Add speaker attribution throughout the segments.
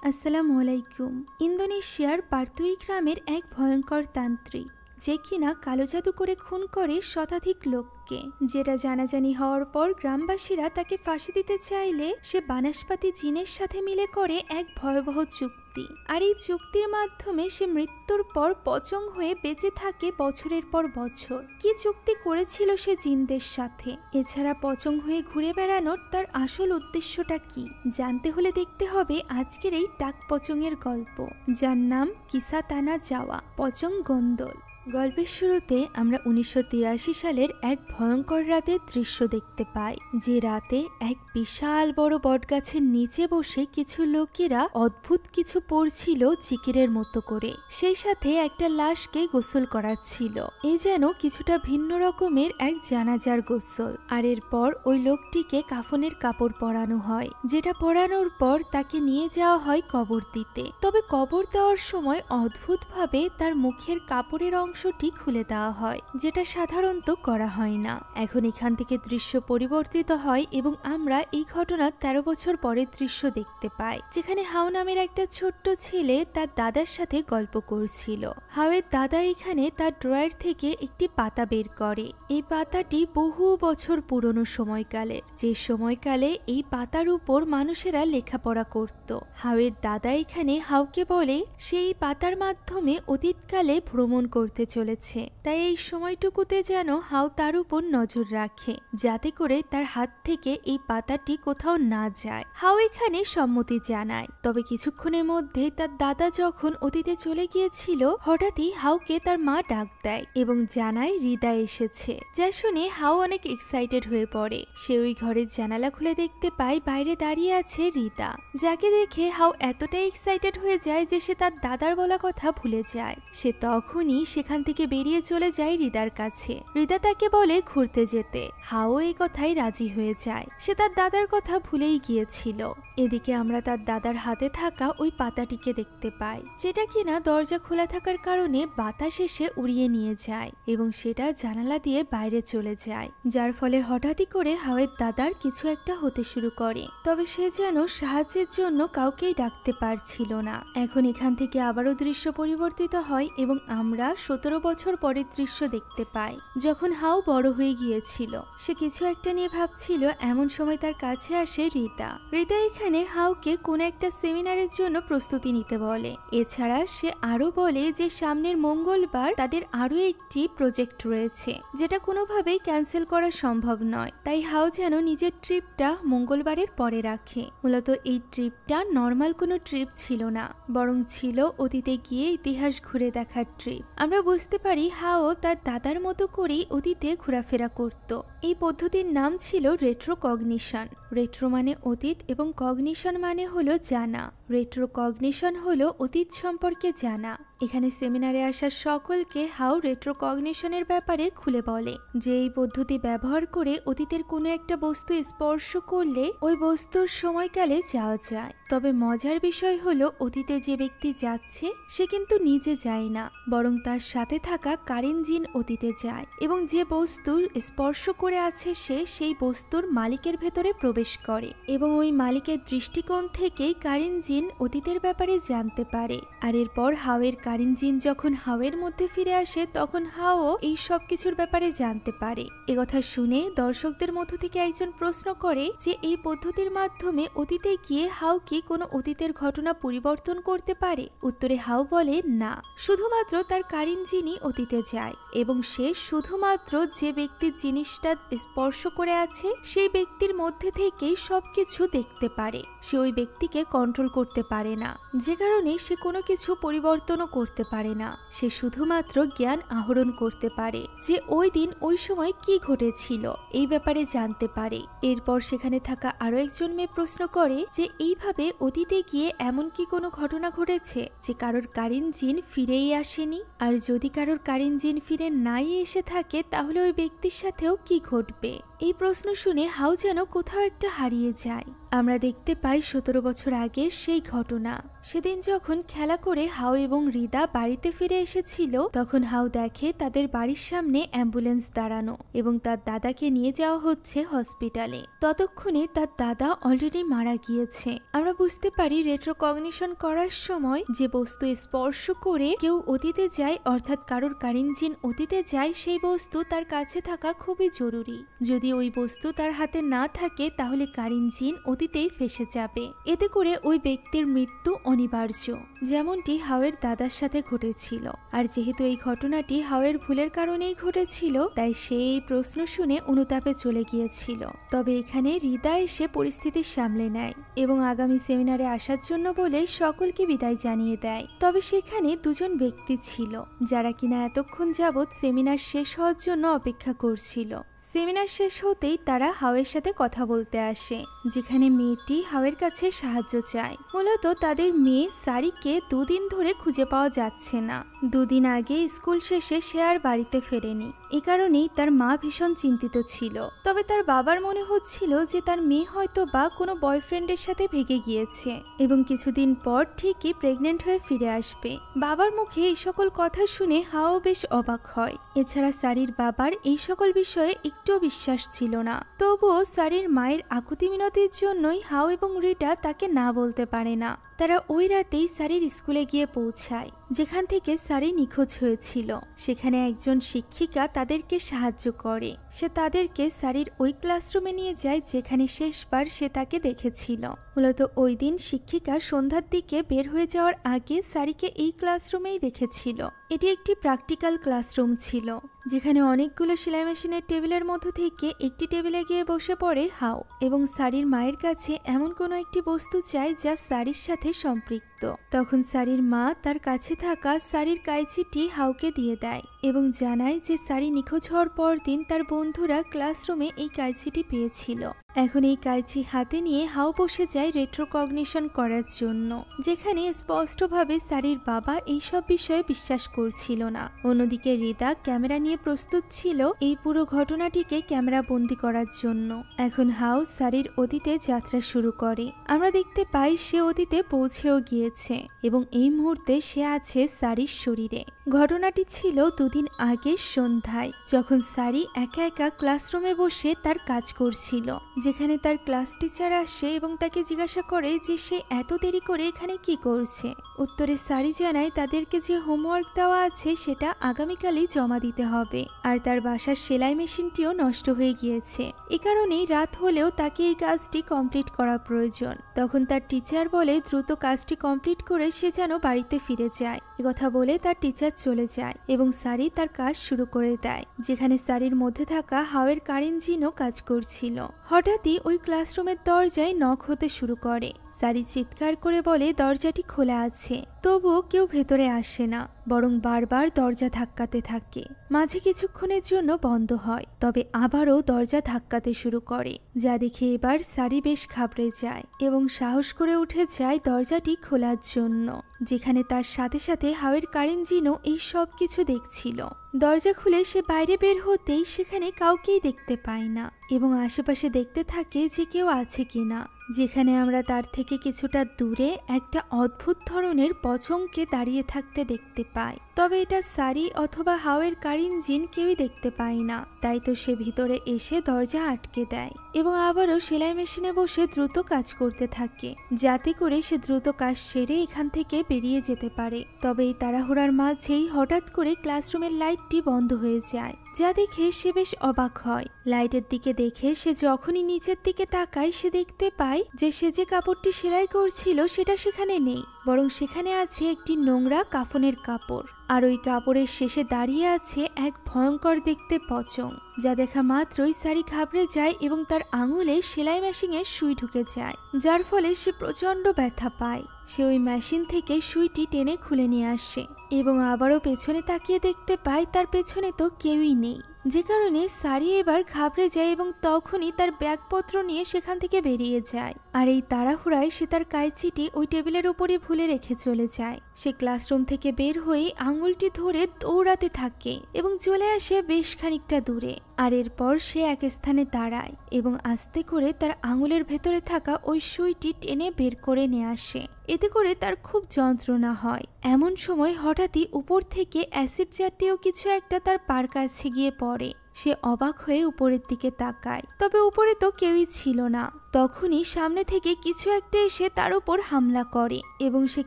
Speaker 1: আসসালামু আলাইকুম। ইন্দোনেশিয়ার পার্তুই গ্রামের এক ভয়ঙ্কর তান্ত্রিক যে কিনা কালো জাদু করে খুন করে শতাধিক লোককে, যেটা জানাজানি হওয়ার পর গ্রামবাসীরা তাকে ফাঁসি দিতে চাইলে সে বানাসপাতি জিনের সাথে মিলে করে এক ভয়াবহ চুক্তি। আর এই চুক্তির মাধ্যমে সে মৃত্যুর পর পচং হয়ে বেঁচে থাকে বছরের পর বছর। কি চুক্তি করেছিল সে জিনদের সাথে? এছাড়া পচং হয়ে ঘুরে বেড়ানোর তার আসল উদ্দেশ্যটা কি? জানতে হলে দেখতে হবে আজকের এই টাক পচংয়ের গল্প, যার নাম কিসা তানা যাওয়া পচং গন্দল। গল্পের শুরুতে আমরা 1983 সালের এক ভয়ঙ্কর রাতের দৃশ্য দেখতে পাই, যে রাতে এক বিশাল বড় বটগাছের নিচে বসে কিছু লোকেরা অদ্ভুত কিছু পড়ছিল জিকিরের মতো করে, সেই সাথে একটা লাশকে গোসল করাচ্ছিল। এ যেন কিছুটা ভিন্ন রকমের এক জানাজার গোসল। আর এরপর ওই লোকটিকে কাফনের কাপড় পরানো হয়, যেটা পরানোর পর তাকে নিয়ে যাওয়া হয় কবর দিতে। তবে কবর দেওয়ার সময় অদ্ভুতভাবে তার মুখের কাপড়ের অংশটি খুলে দেওয়া হয়, যেটা সাধারণত করা হয় না। এখন এখান থেকে দৃশ্য পরিবর্তিত হয় এবং আমরা এই ঘটনার 13 বছর পরের দৃশ্য দেখতে পাই, যেখানে হাও নামের একটা ছোট্ট ছেলে তার দাদার সাথে গল্প করছিল। হাওয়ের দাদা এখানে তার ড্রয়ার থেকে একটি পাতা বের করে। এই পাতাটি বহু বছর পুরনো সময়কালের, যে সময়কালে এই পাতার উপর মানুষেরা লেখাপড়া করত। হাওয়ের দাদা এখানে হাওকে বলে সেই পাতার মাধ্যমে অতীতকালে ভ্রমণ করতে চলেছে, তাই এই সময়টুকুতে যেন হাও তার উপর নজর রাখে, যাতে করে তার হাত থেকে এই পাতাটি কোথাও না যায়। হাও এখানে সম্মতি জানায়। তবে কিছুক্ষণের মধ্যে তার দাদা যখন অতীতে চলে গিয়েছিল, হঠাৎই হাওকে তার মা ডাক দেয় এবং জানায় রিদা এসেছে। যা শুনে হাও অনেক এক্সাইটেড হয়ে পড়ে। সে ওই ঘরের জানালা খুলে দেখতে পায় বাইরে দাঁড়িয়ে আছে রিদা, যাকে দেখে হাও এতটাই এক্সাইটেড হয়ে যায় যে সে তার দাদার বলা কথা ভুলে যায়। সে তখনই সেখান থেকে বেরিয়ে চলে যায় রিদার কাছে। রিদা তাকে বলে ঘুরতে যেতে। হাও এই কথাই রাজি হয়ে যায়। সে তার দাদার কথা ভুলেই গিয়েছিল। এদিকে আমরা তার দাদার হাতে থাকা ওই পাতাটিকে দেখতে পাই, যেটা কিনা দরজা খোলা থাকার কারণে বাতাস এসে উড়িয়ে নিয়ে যায় এবং সেটা জানালা দিয়ে বাইরে চলে যায়, যার ফলে হঠাৎই করে হাওয়ের দাদার কিছু একটা হতে শুরু করে। তবে সে যেন সাহায্যের জন্য কাউকেই ডাকতে পারছিল না। এখন এখান থেকে আবারও দৃশ্য পরিবর্তিত হয় এবং আমরা 17 বছর পরের দৃশ্য দেখতে পাই, যখন হাও বড় হয়ে গিয়েছিল। সে কিছু একটা নিয়ে ভাবছিল, এমন সময় তার কাছে আসে রিতা। রিতা এখানে হাওকে কোন একটা সেমিনারের জন্য প্রস্তুতি নিতে বলে। এছাড়া সে আরো বলে যে সামনের মঙ্গলবার তাদের আরো একটি প্রজেক্ট রয়েছে, যেটা কোনোভাবেই ক্যান্সেল করা সম্ভব নয়। তাই হাও যেন নিজের ট্রিপটা মঙ্গলবারের পরে রাখে। মূলত এই ট্রিপটা নর্মাল কোনো ট্রিপ ছিল না, বরং ছিল অতীতে গিয়ে ইতিহাস ঘুরে দেখার ট্রিপ। আমরা বুঝতে পারি হাও তার দাদার মতো করেই অতীতে ঘোরাফেরা করত। এই পদ্ধতির নাম ছিল রেট্রোকগনিশন। রেট্রো মানে অতীত এবং কগনিশন মানে হলো জানা। রেট্রোকগনিশন হলো অতীত সম্পর্কে জানা। এখানে সেমিনারে আসা সকলকে হাও রেট্রোকগনিশনের ব্যাপারে খুলে বলে যে এই পদ্ধতি ব্যবহার করে অতীতের কোনো একটা বস্তু স্পর্শ করলে ওই বস্তুর সময়কালে যাওয়া যায়। তবে মজার বিষয় হলো অতীতে যে ব্যক্তি যাচ্ছে সে কিন্তু নিজে যায় না, বরং তার সাথে থাকা কারেন জিন অতীতে যায় এবং যে বস্তু স্পর্শ করে আছে সে সেই বস্তুর মালিকের ভেতরে প্রবেশ করে এবং ওই মালিকের দৃষ্টিকোণ থেকেই কারেন জিন অতীতের ব্যাপারে জানতে পারে। আর এরপর হাওয়ের কারেন জিন যখন হাওয়ের মধ্যে ফিরে আসে, তখন হাও এই সব কিছুর ব্যাপারে জানতে পারে। একথা শুনে দর্শকদের মধ্য থেকে একজন প্রশ্ন করে যে এই পদ্ধতির মাধ্যমে অতীতে গিয়ে হাও কি কোনো অতীতের ঘটনা পরিবর্তন করতে পারে? উত্তরে হাও বলে না, শুধুমাত্র তার কারেন জিনই অতীতে যায় এবং সে শুধুমাত্র যে ব্যক্তির জিনিসটা স্পর্শ করে আছে সেই ব্যক্তির মধ্যে থেকেই সবকিছু দেখতে পারে। সে ওই ব্যক্তিকে কন্ট্রোল করতে পারে না, যে কারণে সে কোনো কিছু পরিবর্তনও করতে পারে না। সে শুধুমাত্র জ্ঞান আহরণ করতে পারে যে ওই দিন ওই সময় কি ঘটেছিল এই ব্যাপারে জানতে পারে। এরপর সেখানে থাকা আরো একজন মেয়ে প্রশ্ন করে যে এইভাবে অতীতে গিয়ে এমন কি কোনো ঘটনা ঘটেছে যে কারোর কারেন জিন ফিরেই আসেনি? আর যদি কারোর কারেন জিন ফিরে নাই এসে থাকে তাহলে ওই ব্যক্তির সাথেও কি ঘটবে? এই প্রশ্ন শুনে হাউ যেন কোথাও একটা হারিয়ে যায়। আমরা দেখতে পাই 17 বছর আগের সেই ঘটনা। সেদিন যখন খেলা করে হাউ এবং রিদা বাড়িতে ফিরে এসেছিল, তখন হাউ দেখে তাদের বাড়ির সামনে অ্যাম্বুলেন্স দাঁড়ানো এবং তার দাদাকে নিয়ে যাওয়া হচ্ছে হসপিটালে। ততক্ষণে তার দাদা অলরেডি মারা গিয়েছে। আমরা বুঝতে পারি রেট্রোকগনিশন করার সময় যে বস্তু স্পর্শ করে কেউ অতীতে যায়, অর্থাৎ কারোর কারেন্ট জিন অতীতে যায়, সেই বস্তু তার কাছে থাকা খুবই জরুরি। যদি ওই বস্তু তার হাতে না থাকে তাহলে কারেন্ট জিন অতীতেই ফেসে যাবে। এতে করে ওই ব্যক্তির মৃত্যু অনিবার্য, যেমনটি হাওয়ের দাদার সাথে ঘটেছিল। আর যেহেতু এই ঘটনাটি হাওয়ের ভুলের কারণেই ঘটেছিল, তাই সে এই প্রশ্ন শুনে অনুতাপে চলে গিয়েছিল। তবে এখানে রিদা এসে পরিস্থিতি সামলে নেয় এবং আগামী সেমিনারে আসার জন্য বলে সকলকে বিদায় জানিয়ে দেয়। তবে সেখানে দুজন ব্যক্তি ছিল যারা কিনা এতক্ষণ যাবৎ সেমিনার শেষ হওয়ার জন্য অপেক্ষা করছিল। সেমিনার শেষ হতেই তারা হাওয়ের সাথে কথা বলতে আসে, যেখানে মেয়েটি হাওয়ের কাছে সাহায্য চায়। মূলত তাদের মেয়ে সারিকে 2 দিন ধরে খুঁজে পাওয়া যাচ্ছে না। 2 দিন আগে স্কুল শেষে সে আর বাড়িতে ফেরেনি। এ কারণেই তার মা ভীষণ চিন্তিত ছিল। তবে তার বাবার মনে হচ্ছিল যে তার মেয়ে হয়তো বা কোনো বয়ফ্রেন্ডের সাথে ভেগে গিয়েছে এবং কিছুদিন পর ঠিকই প্রেগনেন্ট হয়ে ফিরে আসবে। বাবার মুখে এই সকল কথা শুনে হাও বেশ অবাক হয়। এছাড়া সারির বাবার এই সকল বিষয়ে একটুও বিশ্বাস ছিল না। তবুও সারির মায়ের আকুতি মিনতির জন্যই হাও এবং রিটা তাকে না বলতে পারে না। তারা ওই রাতেই সারির স্কুলে গিয়ে পৌঁছায়, যেখান থেকে সারি নিখোঁজ হয়েছিল। সেখানে একজন শিক্ষিকা তাদেরকে সাহায্য করে। সে তাদেরকে সারির ওই ক্লাসরুমে নিয়ে যায় যেখানে শেষবার সে তাকে দেখেছিল। মূলত ওই দিন শিক্ষিকা সন্ধ্যার দিকে বের হয়ে যাওয়ার আগে সারিকে এই ক্লাসরুমেই দেখেছিল। এটি একটি প্র্যাকটিক্যাল ক্লাসরুম ছিল, যেখানে অনেকগুলো সেলাই মেশিনের টেবিলের মধ্য থেকে একটি টেবিলে গিয়ে বসে পড়ে হাও এবং সারির মায়ের কাছে এমন কোনো একটি বস্তু চায় যা সারির সাথে সম্পৃক্ত। তখন সারির মা তার কাছে থাকা সারির কাইচিটি হাউকে দিয়ে দেয় এবং জানায় যে সারি নিখোঁজ হওয়ার পর দিন তার বন্ধুরা ক্লাসরুমে এই কাইচিটি পেয়েছিল। এখন এই কাইচি হাতে নিয়ে হাও বসে যায় রেট্রোকগনিশন করার জন্য, যেখানে স্পষ্টভাবে সারির বাবা এইসব বিষয়ে বিশ্বাস করছিল না। অন্যদিকে রিদা ক্যামেরা নিয়ে প্রস্তুত ছিল এই পুরো ঘটনাটিকে ক্যামেরা বন্দি করার জন্য। এখন হাও সারির অতীতে যাত্রা শুরু করে। আমরা দেখতে পাই সে অতীতে পৌঁছেও গিয়েছে এবং এই মুহূর্তে সে আছে সারির শরীরে। ঘটনাটি ছিল 2 দিন আগে সন্ধ্যায়, যখন সারি একা একা ক্লাসরুমে বসে তার কাজ করছিল, যেখানে তার ক্লাস টিচার আসে এবং তাকে জিজ্ঞাসা করে যে সে এত দেরি করে এখানে কি করছে। উত্তরে সারি জানায় তাদেরকে যে হোমওয়ার্ক দেওয়া আছে সেটা আগামীকালই জমা দিতে হবে, আর তার বাসার সেলাই মেশিনটিও নষ্ট হয়ে গিয়েছে। এ কারণেই রাত হলেও তাকে এই কাজটি কমপ্লিট করা প্রয়োজন। তখন তার টিচার বলে দ্রুত কাজটি কমপ্লিট করে সে যেন বাড়িতে ফিরে যায়। একথা বলে তার টিচার চলে যায় এবং সারি তার কাজ শুরু করে দেয়, যেখানে সারির মধ্যে থাকা হাওয়ের কারেন্ট জিনও কাজ করছিল। হঠাৎই ওই ক্লাসরুমের দরজায় নক হতে শুরু করে। সারি চিৎকার করে বলে দরজাটি খোলা আছে, তবুও কেউ ভেতরে আসে না, বরং বারবার দরজা ধাক্কাতে থাকে। মাঝে কিছুক্ষণের জন্য বন্ধ হয়, তবে আবারও দরজা ধাক্কাতে শুরু করে, যা দেখে এবার সারি বেশ ঘাবড়ে যায় এবং সাহস করে উঠে যায় দরজাটি খোলার জন্য, যেখানে তার সাথে সাথে হাওয়ের কারেন্ট জিনও এই সব কিছু দেখছিল। দরজা খুলে সে বাইরে বের হতেই সেখানে কাউকেই দেখতে পায় না এবং আশেপাশে দেখতে থাকে যে কেউ আছে কিনা, যেখানে আমরা তার থেকে কিছুটা দূরে একটা অদ্ভুত ধরনের পচংকে দাঁড়িয়ে থাকতে দেখতে পাই। তবে এটা সারি অথবা হাওয়ের কারেন্ট জিন কেউই দেখতে পায় না। তাই তো সে ভিতরে এসে দরজা আটকে দেয় এবং আবারও সেলাই মেশিনে বসে দ্রুত কাজ করতে থাকে, যাতে করে সে দ্রুত কাজ সেরে এখান থেকে বেরিয়ে যেতে পারে। তবে এই তাড়াহুড়ার মাঝেই হঠাৎ করে ক্লাসরুমের লাইটটি বন্ধ হয়ে যায়, যা দেখে সে বেশ অবাক হয়। লাইটের দিকে দেখে সে যখনই নিচের দিকে তাকায়, সে দেখতে পায় যে সে যে কাপড়টি সেলাই করছিল সেটা সেখানে নেই, বরং সেখানে আছে একটি নোংরা কাফনের কাপড়। আর ওই কাপড়ের শেষে দাঁড়িয়ে আছে এক ভয়ঙ্কর দেখতে পচং, যা দেখা মাত্রই সারি ঘাবড়ে যায় এবং তার আঙুলে সেলাই মেশিনে সুই ঢুকে যায়, যার ফলে সে প্রচন্ড ব্যথা পায়। সে ওই মেশিন থেকে সুইটি টেনে খুলে নিয়ে আসে এবং আবারও পেছনে তাকিয়ে দেখতে পায় তার পেছনে তো কেউই নেই, যে কারণে সারি এবার ঘাবড়ে যায় এবং তখনই তার ব্যাগপত্র নিয়ে সেখান থেকে বেরিয়ে যায়। আর এই তাড়াহুড়ায় সে তার কাইচিটি ওই টেবিলের উপরে ভুলে রেখে চলে যায়। সে ক্লাসরুম থেকে বের হয়ে আঙুলটি ধরে দৌড়াতে থাকে এবং চলে আসে বেশ খানিকটা দূরে। আর এরপর সে এক স্থানে দাঁড়ায় এবং আস্তে করে তার আঙুলের ভেতরে থাকা ওই সুইটি টেনে বের করে নিয়ে আসে। এতে করে তার খুব যন্ত্রণা হয়। এমন সময় হঠাৎই উপর থেকে অ্যাসিড জাতীয় কিছু একটা তার পার কাছে গিয়ে পড়ে। সে অবাক হয়ে উপরের দিকে তাকায়, তবে উপরে তো কেউই ছিল না। তখনই সামনে থেকে কিছু একটা এসে তার উপর হামলা করে এবং সে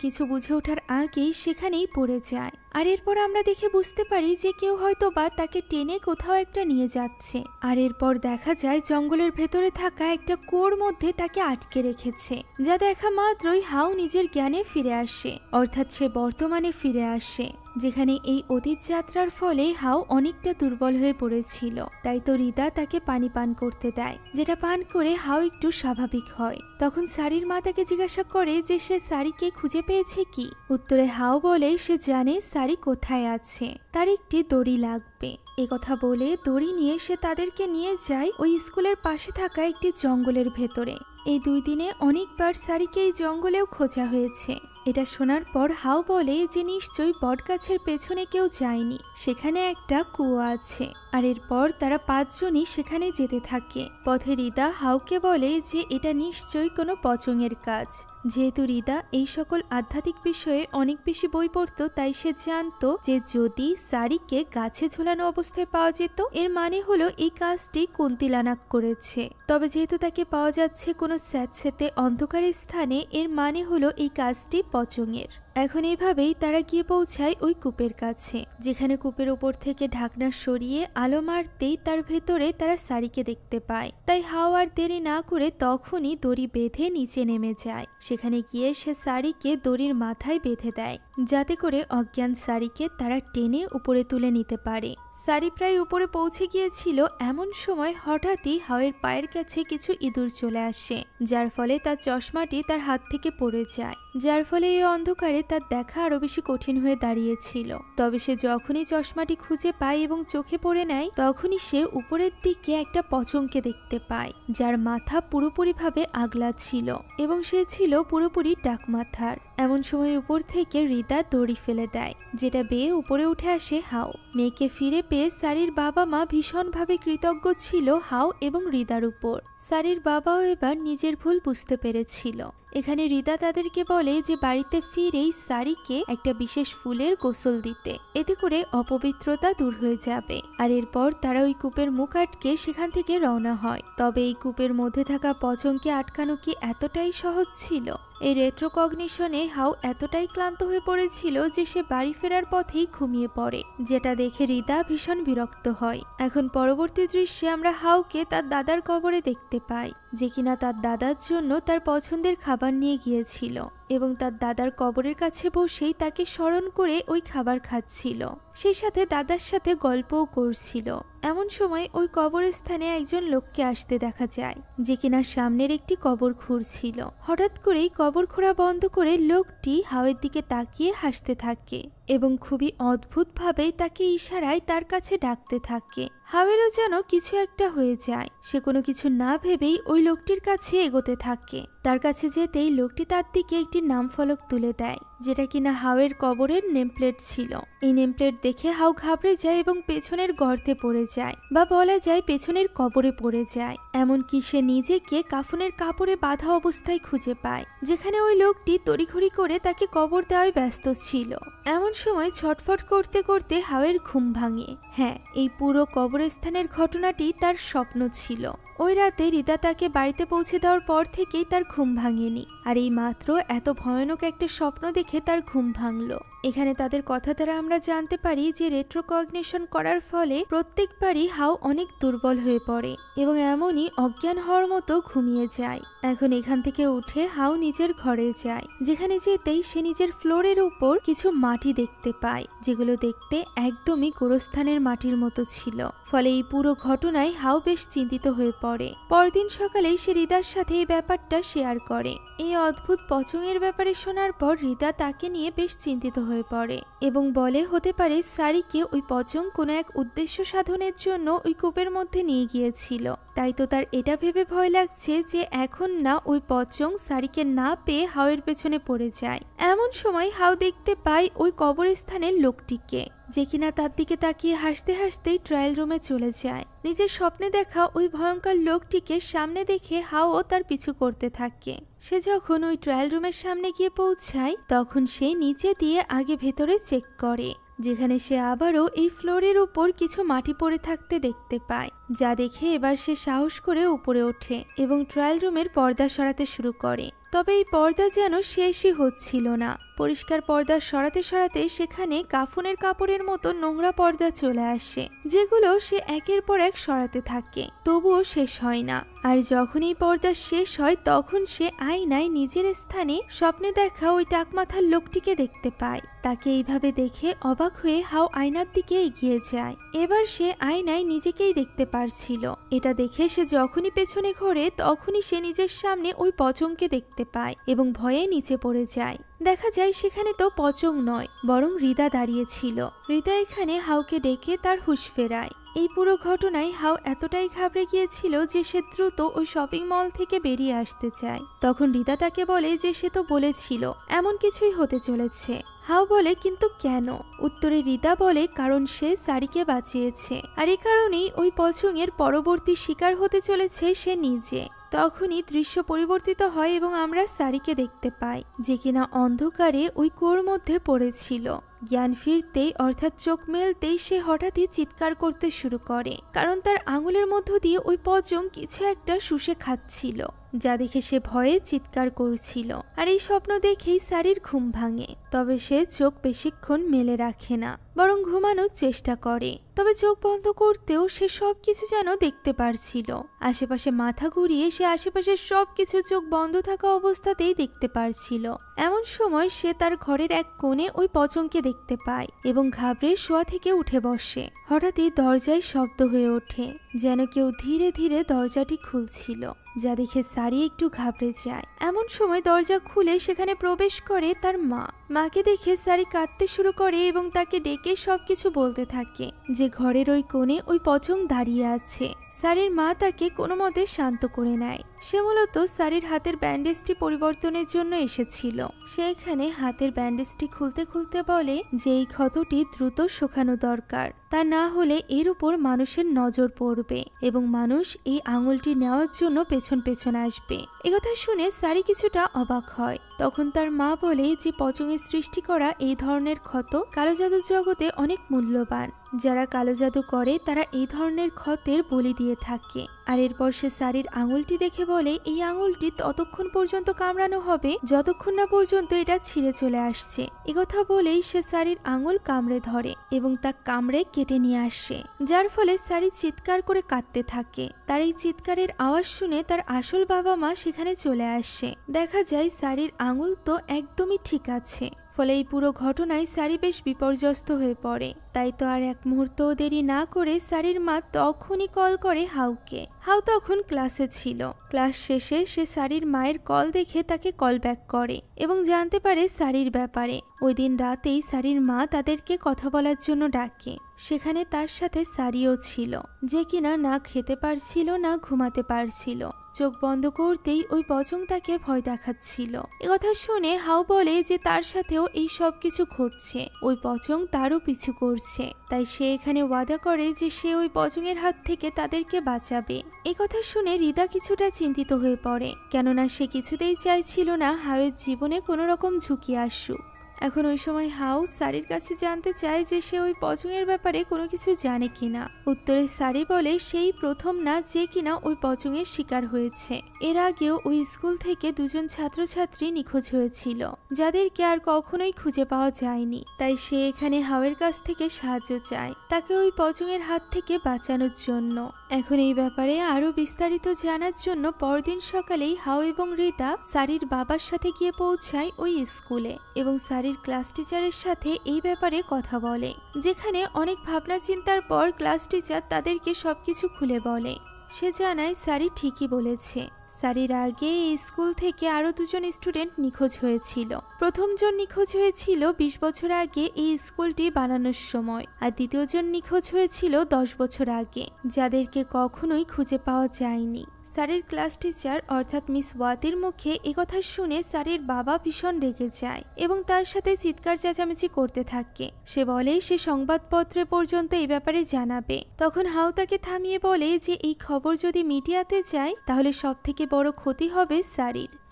Speaker 1: কিছু বুঝে ওঠার আগেই সেখানেই পড়ে যায়। আর এরপর আমরা দেখে বুঝতে পারি যে কেউ হয়তো বা তাকে টেনে কোথাও একটা নিয়ে যাচ্ছে। আর এরপর দেখা যায় জঙ্গলের ভেতরে থাকা একটা কুয়োর মধ্যে তাকে আটকে রেখেছে, যা দেখা মাত্রই হাউ নিজের জ্ঞানে ফিরে আসে, অর্থাৎ সে বর্তমানে ফিরে আসে, যেখানে এই অতীত যাত্রার ফলে হাউ অনেকটা দুর্বল হয়ে পড়েছিল। তাই তো রিদা তাকে পানি পান করতে দেয়, যেটা পান করে হাউ একটু স্বাভাবিক হয়। তখন সারির মা তাকে জিজ্ঞাসা করে যে সে সারিকে খুঁজে পেয়েছে কি। উত্তরে হাউ বলে সে জানে সারি কোথায় আছে, তার একটি দড়ি লাগবে। কথা বলে দড়ি নিয়ে সে তাদেরকে নিয়ে যায় ওই স্কুলের পাশে থাকা একটি জঙ্গলের ভেতরে। এই 2 দিনে অনেকবার সারিকে এই জঙ্গলেও খোঁজা হয়েছে। এটা শোনার পর হাউ বলে যে নিশ্চয়ই বটগাছের পেছনে কেউ যায়নি, সেখানে একটা কুয়ো আছে। আর এরপর তারা 5 জনই সেখানে যেতে থাকে। পথে রিদা হাউকে বলে যে এটা নিশ্চয়ই কোনো পচঙের কাজ। যেহেতু রিদা এই সকল আধ্যাত্মিক বিষয়ে অনেক বেশি বই পড়তো, তাই সে জানতো যে যদি সারিকে গাছে ঝোলানো অবস্থায় পাওয়া যেত, এর মানে হলো এই কাজটি কুন্তিলানাক করেছে। তবে যেহেতু তাকে পাওয়া যাচ্ছে কোনো স্যাঁতস্যাঁতে অন্ধকারের স্থানে, এর মানে হলো এই কাজটি পচঙের। এখন এইভাবেই তারা গিয়ে পৌঁছায় ওই কূপের কাছে, যেখানে কূপের উপর থেকে ঢাকনা সরিয়ে আলো মারতেই তার ভেতরে তারা সারিকে দেখতে পায়। তাই হাও আর দেরি না করে তখনই দড়ি বেঁধে নিচে নেমে যায়। সেখানে গিয়ে সে সারিকে দড়ির মাথায় বেঁধে দেয়, যাতে করে অজ্ঞান সারিকে তারা টেনে উপরে তুলে নিতে পারে। সারি প্রায় উপরে পৌঁছে গিয়েছিল, এমন সময় হঠাৎই হাওয়ের পায়ের কাছে কিছু ইঁদুর চলে আসে, যার ফলে তার চশমাটি তার হাত থেকে পড়ে যায়, যার ফলে এই অন্ধকারে তার দেখা আরো বেশি কঠিন হয়ে দাঁড়িয়েছিল। তবে সে যখনই চশমাটি খুঁজে পায় এবং চোখে পড়ে নেয়, তখনই সে উপরের দিকে একটা পচঙকে দেখতে পায়, যার মাথা পুরোপুরিভাবে আগলা ছিল এবং সে ছিল পুরোপুরি টাকমাথার। এমন সময় উপর থেকে রিদা দড়ি ফেলে দেয়, যেটা বেয়ে উপরে উঠে আসে হাও। মেয়েকে ফিরে পেয়ে সারির বাবা মা ভীষণভাবে কৃতজ্ঞ ছিল হাও এবং রিদার উপর। সারির বাবাও এবার নিজের ভুল বুঝতে পেরেছিল। এখানে রিদা তাদেরকে বলে যে বাড়িতে ফিরেই সারিকে একটা বিশেষ ফুলের গোসল দিতে, এতে করে অপবিত্রতা দূর হয়ে যাবে। আর এরপর তারা ওই কূপের মুখ আটকে সেখান থেকে রওনা হয়। তবে এই কূপের মধ্যে থাকা পচঙকে আটকানো কি এতটাই সহজ ছিল? এই রেট্রোকগনিশনে হাউ এতটাই ক্লান্ত হয়ে পড়েছিল যে সে বাড়ি ফেরার পথেই ঘুমিয়ে পড়ে, যেটা দেখে রিদা ভীষণ বিরক্ত হয়। এখন পরবর্তী দৃশ্যে আমরা হাউকে তার দাদার কবরে দেখতে পাই, যে কিনা তার দাদার জন্য তার পছন্দের খাবার নিয়ে গিয়েছিল এবং তার দাদার কবরের কাছে বসেই তাকে স্মরণ করে ওই খাবার খাচ্ছিল, সেই সাথে দাদার সাথে গল্পও করছিল। এমন সময় ওই কবরস্থানে একজন লোককে আসতে দেখা যায়, যে কিনা সামনের একটি কবর খুঁড়ছিল। হঠাৎ করেই কবর খোঁড়া বন্ধ করে লোকটি হাওয়ের দিকে তাকিয়ে হাসতে থাকে এবং খুবই অদ্ভুতভাবে তাকে ইশারায় তার কাছে ডাকতে থাকে। হাওয়েরও যেন কিছু একটা হয়ে যায়। সে কোনো কিছু না ভেবেই ওই লোকটির কাছে এগোতে থাকে। তার কাছে যেতেই লোকটি তার দিকে একটি নাম ফলক তুলে দেয়, যেটা কিনা হাওয়ের কবরের নেমপ্লেট ছিল। এই নেমপ্লেট দেখে হাউ ঘাবড়ে যায় এবং পেছনের গর্তে পড়ে যায়, বা বলা যায় পেছনের কবরে পড়ে যায়। এমনকি সে নিজেকে কাফনের কাপড়ে বাঁধা অবস্থায় খুঁজে পায়, যেখানে ওই লোকটি তড়িঘড়ি করে তাকে কবর দেওয়ায় ব্যস্ত ছিল। এমন সময় ছটফট করতে করতে হাওয়ের ঘুম ভাঙে। হ্যাঁ, এই পুরো কবরস্থানের ঘটনাটি তার স্বপ্ন ছিল। ওই রাতে রিদা তাকে বাড়িতে পৌঁছে দেওয়ার পর থেকেই তার ঘুম ভাঙেনি, আর এই মাত্র এত ভয়ানক একটা স্বপ্ন দেখে তার ঘুম ভাঙলো। এখানে তাদের কথা দ্বারা আমরা জানতে পারি যে রেট্রোকগনিশন করার ফলে প্রত্যেকবারই হাউ অনেক দুর্বল হয়ে পড়ে এবং এমনই অজ্ঞান হওয়ার মতো ঘুমিয়ে যায়। এখন এখান থেকে উঠে হাউ নিজের ঘরে যায়, যেখানে যেতেই সে নিজের ফ্লোরের উপর কিছু মাটি দেখতে পায়, যেগুলো দেখতে একদমই গোরস্থানের মাটির মতো ছিল। ফলে এই পুরো ঘটনায় হাউ বেশ চিন্তিত হয়ে পড়ে। পরদিন সকালেই সে রিদার সাথে এই ব্যাপারটা শেয়ার করে। এই অদ্ভুত পচঙের ব্যাপারে শোনার পর রিদা তাকে নিয়ে বেশ চিন্তিত হয়ে পড়ে এবং বলে হতে পারে সারিকে ওই পচং কোনো এক উদ্দেশ্য সাধনের জন্য ওই কূপের মধ্যে নিয়ে গিয়েছিল। তাই তো তার এটা ভেবে ভয় লাগছে যে এখন না ওই পচং সারিকে না পেয়ে হাওয়ের পেছনে পড়ে যায়। এমন সময় হাউ দেখতে পায় ওই কবরস্থানের লোকটিকে, যে কিনা তার দিকে তাকিয়ে হাসতে হাসতেই ট্রায়াল রুমে চলে যায়। নিজের স্বপ্নে দেখা ওই ভয়ঙ্কর লোকটিকে সামনে দেখে হাও তার পিছু করতে থাকে। সে যখন ওই ট্রায়াল রুমের সামনে গিয়ে পৌঁছায় তখন সে নিচে দিয়ে আগে ভেতরে চেক করে, যেখানে সে আবারও এই ফ্লোরের উপর কিছু মাটি পড়ে থাকতে দেখতে পায়, যা দেখে এবার সে সাহস করে উপরে ওঠে এবং ট্রায়াল রুমের পর্দা সরাতে শুরু করে। তবে এই পর্দা যেন শেষই হচ্ছিল না। পরিষ্কার পর্দা সরাতে সরাতে সেখানে কাফনের কাপড়ের মতো নোংরা পর্দা চলে আসে, যেগুলো সে একের পর এক সরাতে থাকে, তবুও শেষ হয় না। আর যখন এই পর্দা শেষ হয় তখন সে আয়নায় নিজের স্থানে স্বপ্নে দেখা ওই টাকমাথার লোকটিকে দেখতে পায়। তাকে এইভাবে দেখে অবাক হয়ে হাও আয়নার দিকে এগিয়ে যায়। এবার সে আয়নায় নিজেকেই দেখতে পারছিল। এটা দেখে সে যখনই পেছনে ঘোরে তখনই সে নিজের সামনে ওই পচংকে দেখতে পায় এবং ভয়ে নিচে পড়ে যায়। দেখা যায় সেখানে তো পচং নয়, বরং রিদা দাঁড়িয়েছিল। রিদা এখানে হাওকে ডেকে তার হুঁশ ফেরায়। এই পুরো ঘটনায় হাও এতটাই ঘাবড়ে গিয়েছিল যে সে দ্রুত ওই শপিং মল থেকে বেরিয়ে আসতে চায়। তখন রিদা তাকে বলে যে সে তো বলেছিল এমন কিছুই হতে চলেছে। হাও বলে কিন্তু কেন? উত্তরে রিদা বলে কারণ সে সারিকে বাঁচিয়েছে, আর এই কারণেই ওই পচংয়ের পরবর্তী শিকার হতে চলেছে সে নিজে। তখনই দৃশ্য পরিবর্তিত হয় এবং আমরা সারিকে দেখতে পাই, যে কিনা অন্ধকারে ওই কুয়োর মধ্যে পড়েছিল। জ্ঞান ফিরতেই অর্থাৎ চোখ মেলতেই সে হঠাৎই চিৎকার করতে শুরু করে, কারণ তার আঙুলের মধ্য দিয়ে ওই পচং কিছু একটা শুষে খাচ্ছিল, যা দেখে সে ভয়ে চিৎকার করছিল। আর এই স্বপ্ন দেখেই সারির ঘুম ভাঙে। তবে সে চোখ বেশিক্ষণ মেলে রাখে না, বরং ঘুমানোর চেষ্টা করে। তবে চোখ বন্ধ করতেও সে সবকিছু যেন দেখতে পারছিল। আশেপাশে মাথা ঘুরিয়ে সে আশেপাশের সবকিছু চোখ বন্ধ থাকা অবস্থাতেই দেখতে পারছিল। এমন সময় সে তার ঘরের এক কোণে ওই পচংকে দেখতে পায় এবং ঘাবড়ে শোয়া থেকে উঠে বসে। হঠাৎই দরজায় শব্দ হয়ে ওঠে, যেন কেউ ধীরে ধীরে দরজাটি খুলছিল, যা দেখে সারি একটু ঘাবড়ে যায়। এমন সময় দরজা খুলে সেখানে প্রবেশ করে তার মা। মাকে দেখে সারি কাঁদতে শুরু করে এবং তাকে ডেকে সবকিছু বলতে থাকে, যে ঘরের ওই কোণে ওই পচং দাঁড়িয়ে আছে। সারির মা তাকে কোনো মতে শান্ত করে নেয়। সে মূলত সারির হাতের ব্যান্ডেজটি পরিবর্তনের জন্য এসেছিল। সে এখানে হাতের ব্যান্ডেজটি খুলতে খুলতে বলে যে এই ক্ষতটি দ্রুত শুকানো দরকার, তা না হলে এর উপর মানুষের নজর পড়বে এবং মানুষ এই আঙুলটি নেওয়ার জন্য পেছন পেছন আসবে। একথা শুনে সারি কিছুটা অবাক হয়। তখন তার মা বলে যে পচংয়ের সৃষ্টি করা এই ধরনের ক্ষত কালো জাদুর জগতে অনেক মূল্যবান। যারা কালো জাদু করে তারা এই ধরনের ক্ষতের বলি দিয়ে থাকে। আর এরপর সে সারির আঙুলটি দেখে বলে এই আঙুলটি ততক্ষণ পর্যন্ত কামড়ানো হবে যতক্ষণ না পর্যন্ত এটা ছিঁড়ে চলে আসছে। একথা বলেই সে সারির আঙুল কামড়ে ধরে এবং তা কামড়ে কেটে নিয়ে আসে, যার ফলে সারি চিৎকার করে কাঁদতে থাকে। তার এই চিৎকারের আওয়াজ শুনে তার আসল বাবা মা সেখানে চলে আসে। দেখা যায় সারির আঙুল তো একদমই ঠিক আছে। ফলে এই পুরো ঘটনায় সারি বেশ বিপর্যস্ত হয়ে পড়ে। তাই তো আর এক মুহূর্ত দেরি না করে সারির মা তখনই কল করে হাউকে। হাউ তখন ক্লাসে ছিল। ক্লাস শেষে সে সারির মায়ের কল দেখে তাকে কল ব্যাক করে এবং জানতে পারে সারির ব্যাপারে। ওই দিন রাতেই সারির মা তাদেরকে কথা বলার জন্য ডাকে। সেখানে তার সাথে সারিও ছিল, যে কিনা না খেতে পারছিল না ঘুমাতে পারছিল। চোখ বন্ধ করতেই ওই পচং তাকে ভয় দেখাচ্ছিল। একথা শুনে হাউ বলে যে তার সাথেও এই সব কিছু ঘটছে, ওই পচং তারও পিছু করছে। তাই সে এখানে ওয়াদা করে যে সে ওই পচংয়ের হাত থেকে তাদেরকে বাঁচাবে। একথা শুনে রিদা কিছুটা চিন্তিত হয়ে পড়ে, কেননা সে কিছুতেই চাইছিল না হাউয়ের জীবনে কোনো রকম ঝুঁকি আসুক। এখন ওই সময় হাউ সারির কাছে জানতে চায় যে সে ওই পচংয়ের ব্যাপারে কোনো কিছু জানে কিনা। উত্তরে সারি বলে সেই প্রথম না যে কিনা ওই পচংয়ের শিকার হয়েছে। এর আগেও ওই স্কুল থেকে দুজন ছাত্রছাত্রী নিখোঁজ হয়েছিল, যাদেরকে আর কখনোই খুঁজে পাওয়া যায়নি। তাই সে এখানে হাউয়ের কাছ থেকে সাহায্য চায়, তাকে ওই পচংয়ের হাত থেকে বাঁচানোর জন্য। এখন এই ব্যাপারে আরো বিস্তারিত জানার জন্য পরদিন সকালেই হাউ এবং রিদা সারির বাবার সাথে গিয়ে পৌঁছায় ওই স্কুলে এবং সারির ক্লাস টিচারের সাথে এই ব্যাপারে কথা বলে, যেখানে অনেক ভাবনা চিন্তার পর ক্লাস টিচার তাদেরকে সবকিছু খুলে বলে। সে জানায় সারি ঠিকই বলেছে। সারির আগে এই স্কুল থেকে আরো দুজন স্টুডেন্ট নিখোঁজ হয়েছিল। প্রথমজন নিখোঁজ হয়েছিল 20 বছর আগে এই স্কুলটি বানানোর সময়, আর দ্বিতীয়জন নিখোঁজ হয়েছিল 10 বছর আগে, যাদেরকে কখনোই খুঁজে পাওয়া যায়নি। সারির ক্লাস টিচার অর্থাৎ মিস ওয়াতির মুখে একথা শুনে সারির বাবা ভীষণ রেগে যায় এবং তার সাথে চিৎকার চেঁচামেচি করতে থাকে। সে বলে সে সংবাদপত্রে পর্যন্ত এই ব্যাপারে জানাবে। তখন হাউ তাকে থামিয়ে বলে যে এই খবর যদি মিডিয়াতে যায় তাহলে সব থেকে বড় ক্ষতি হবে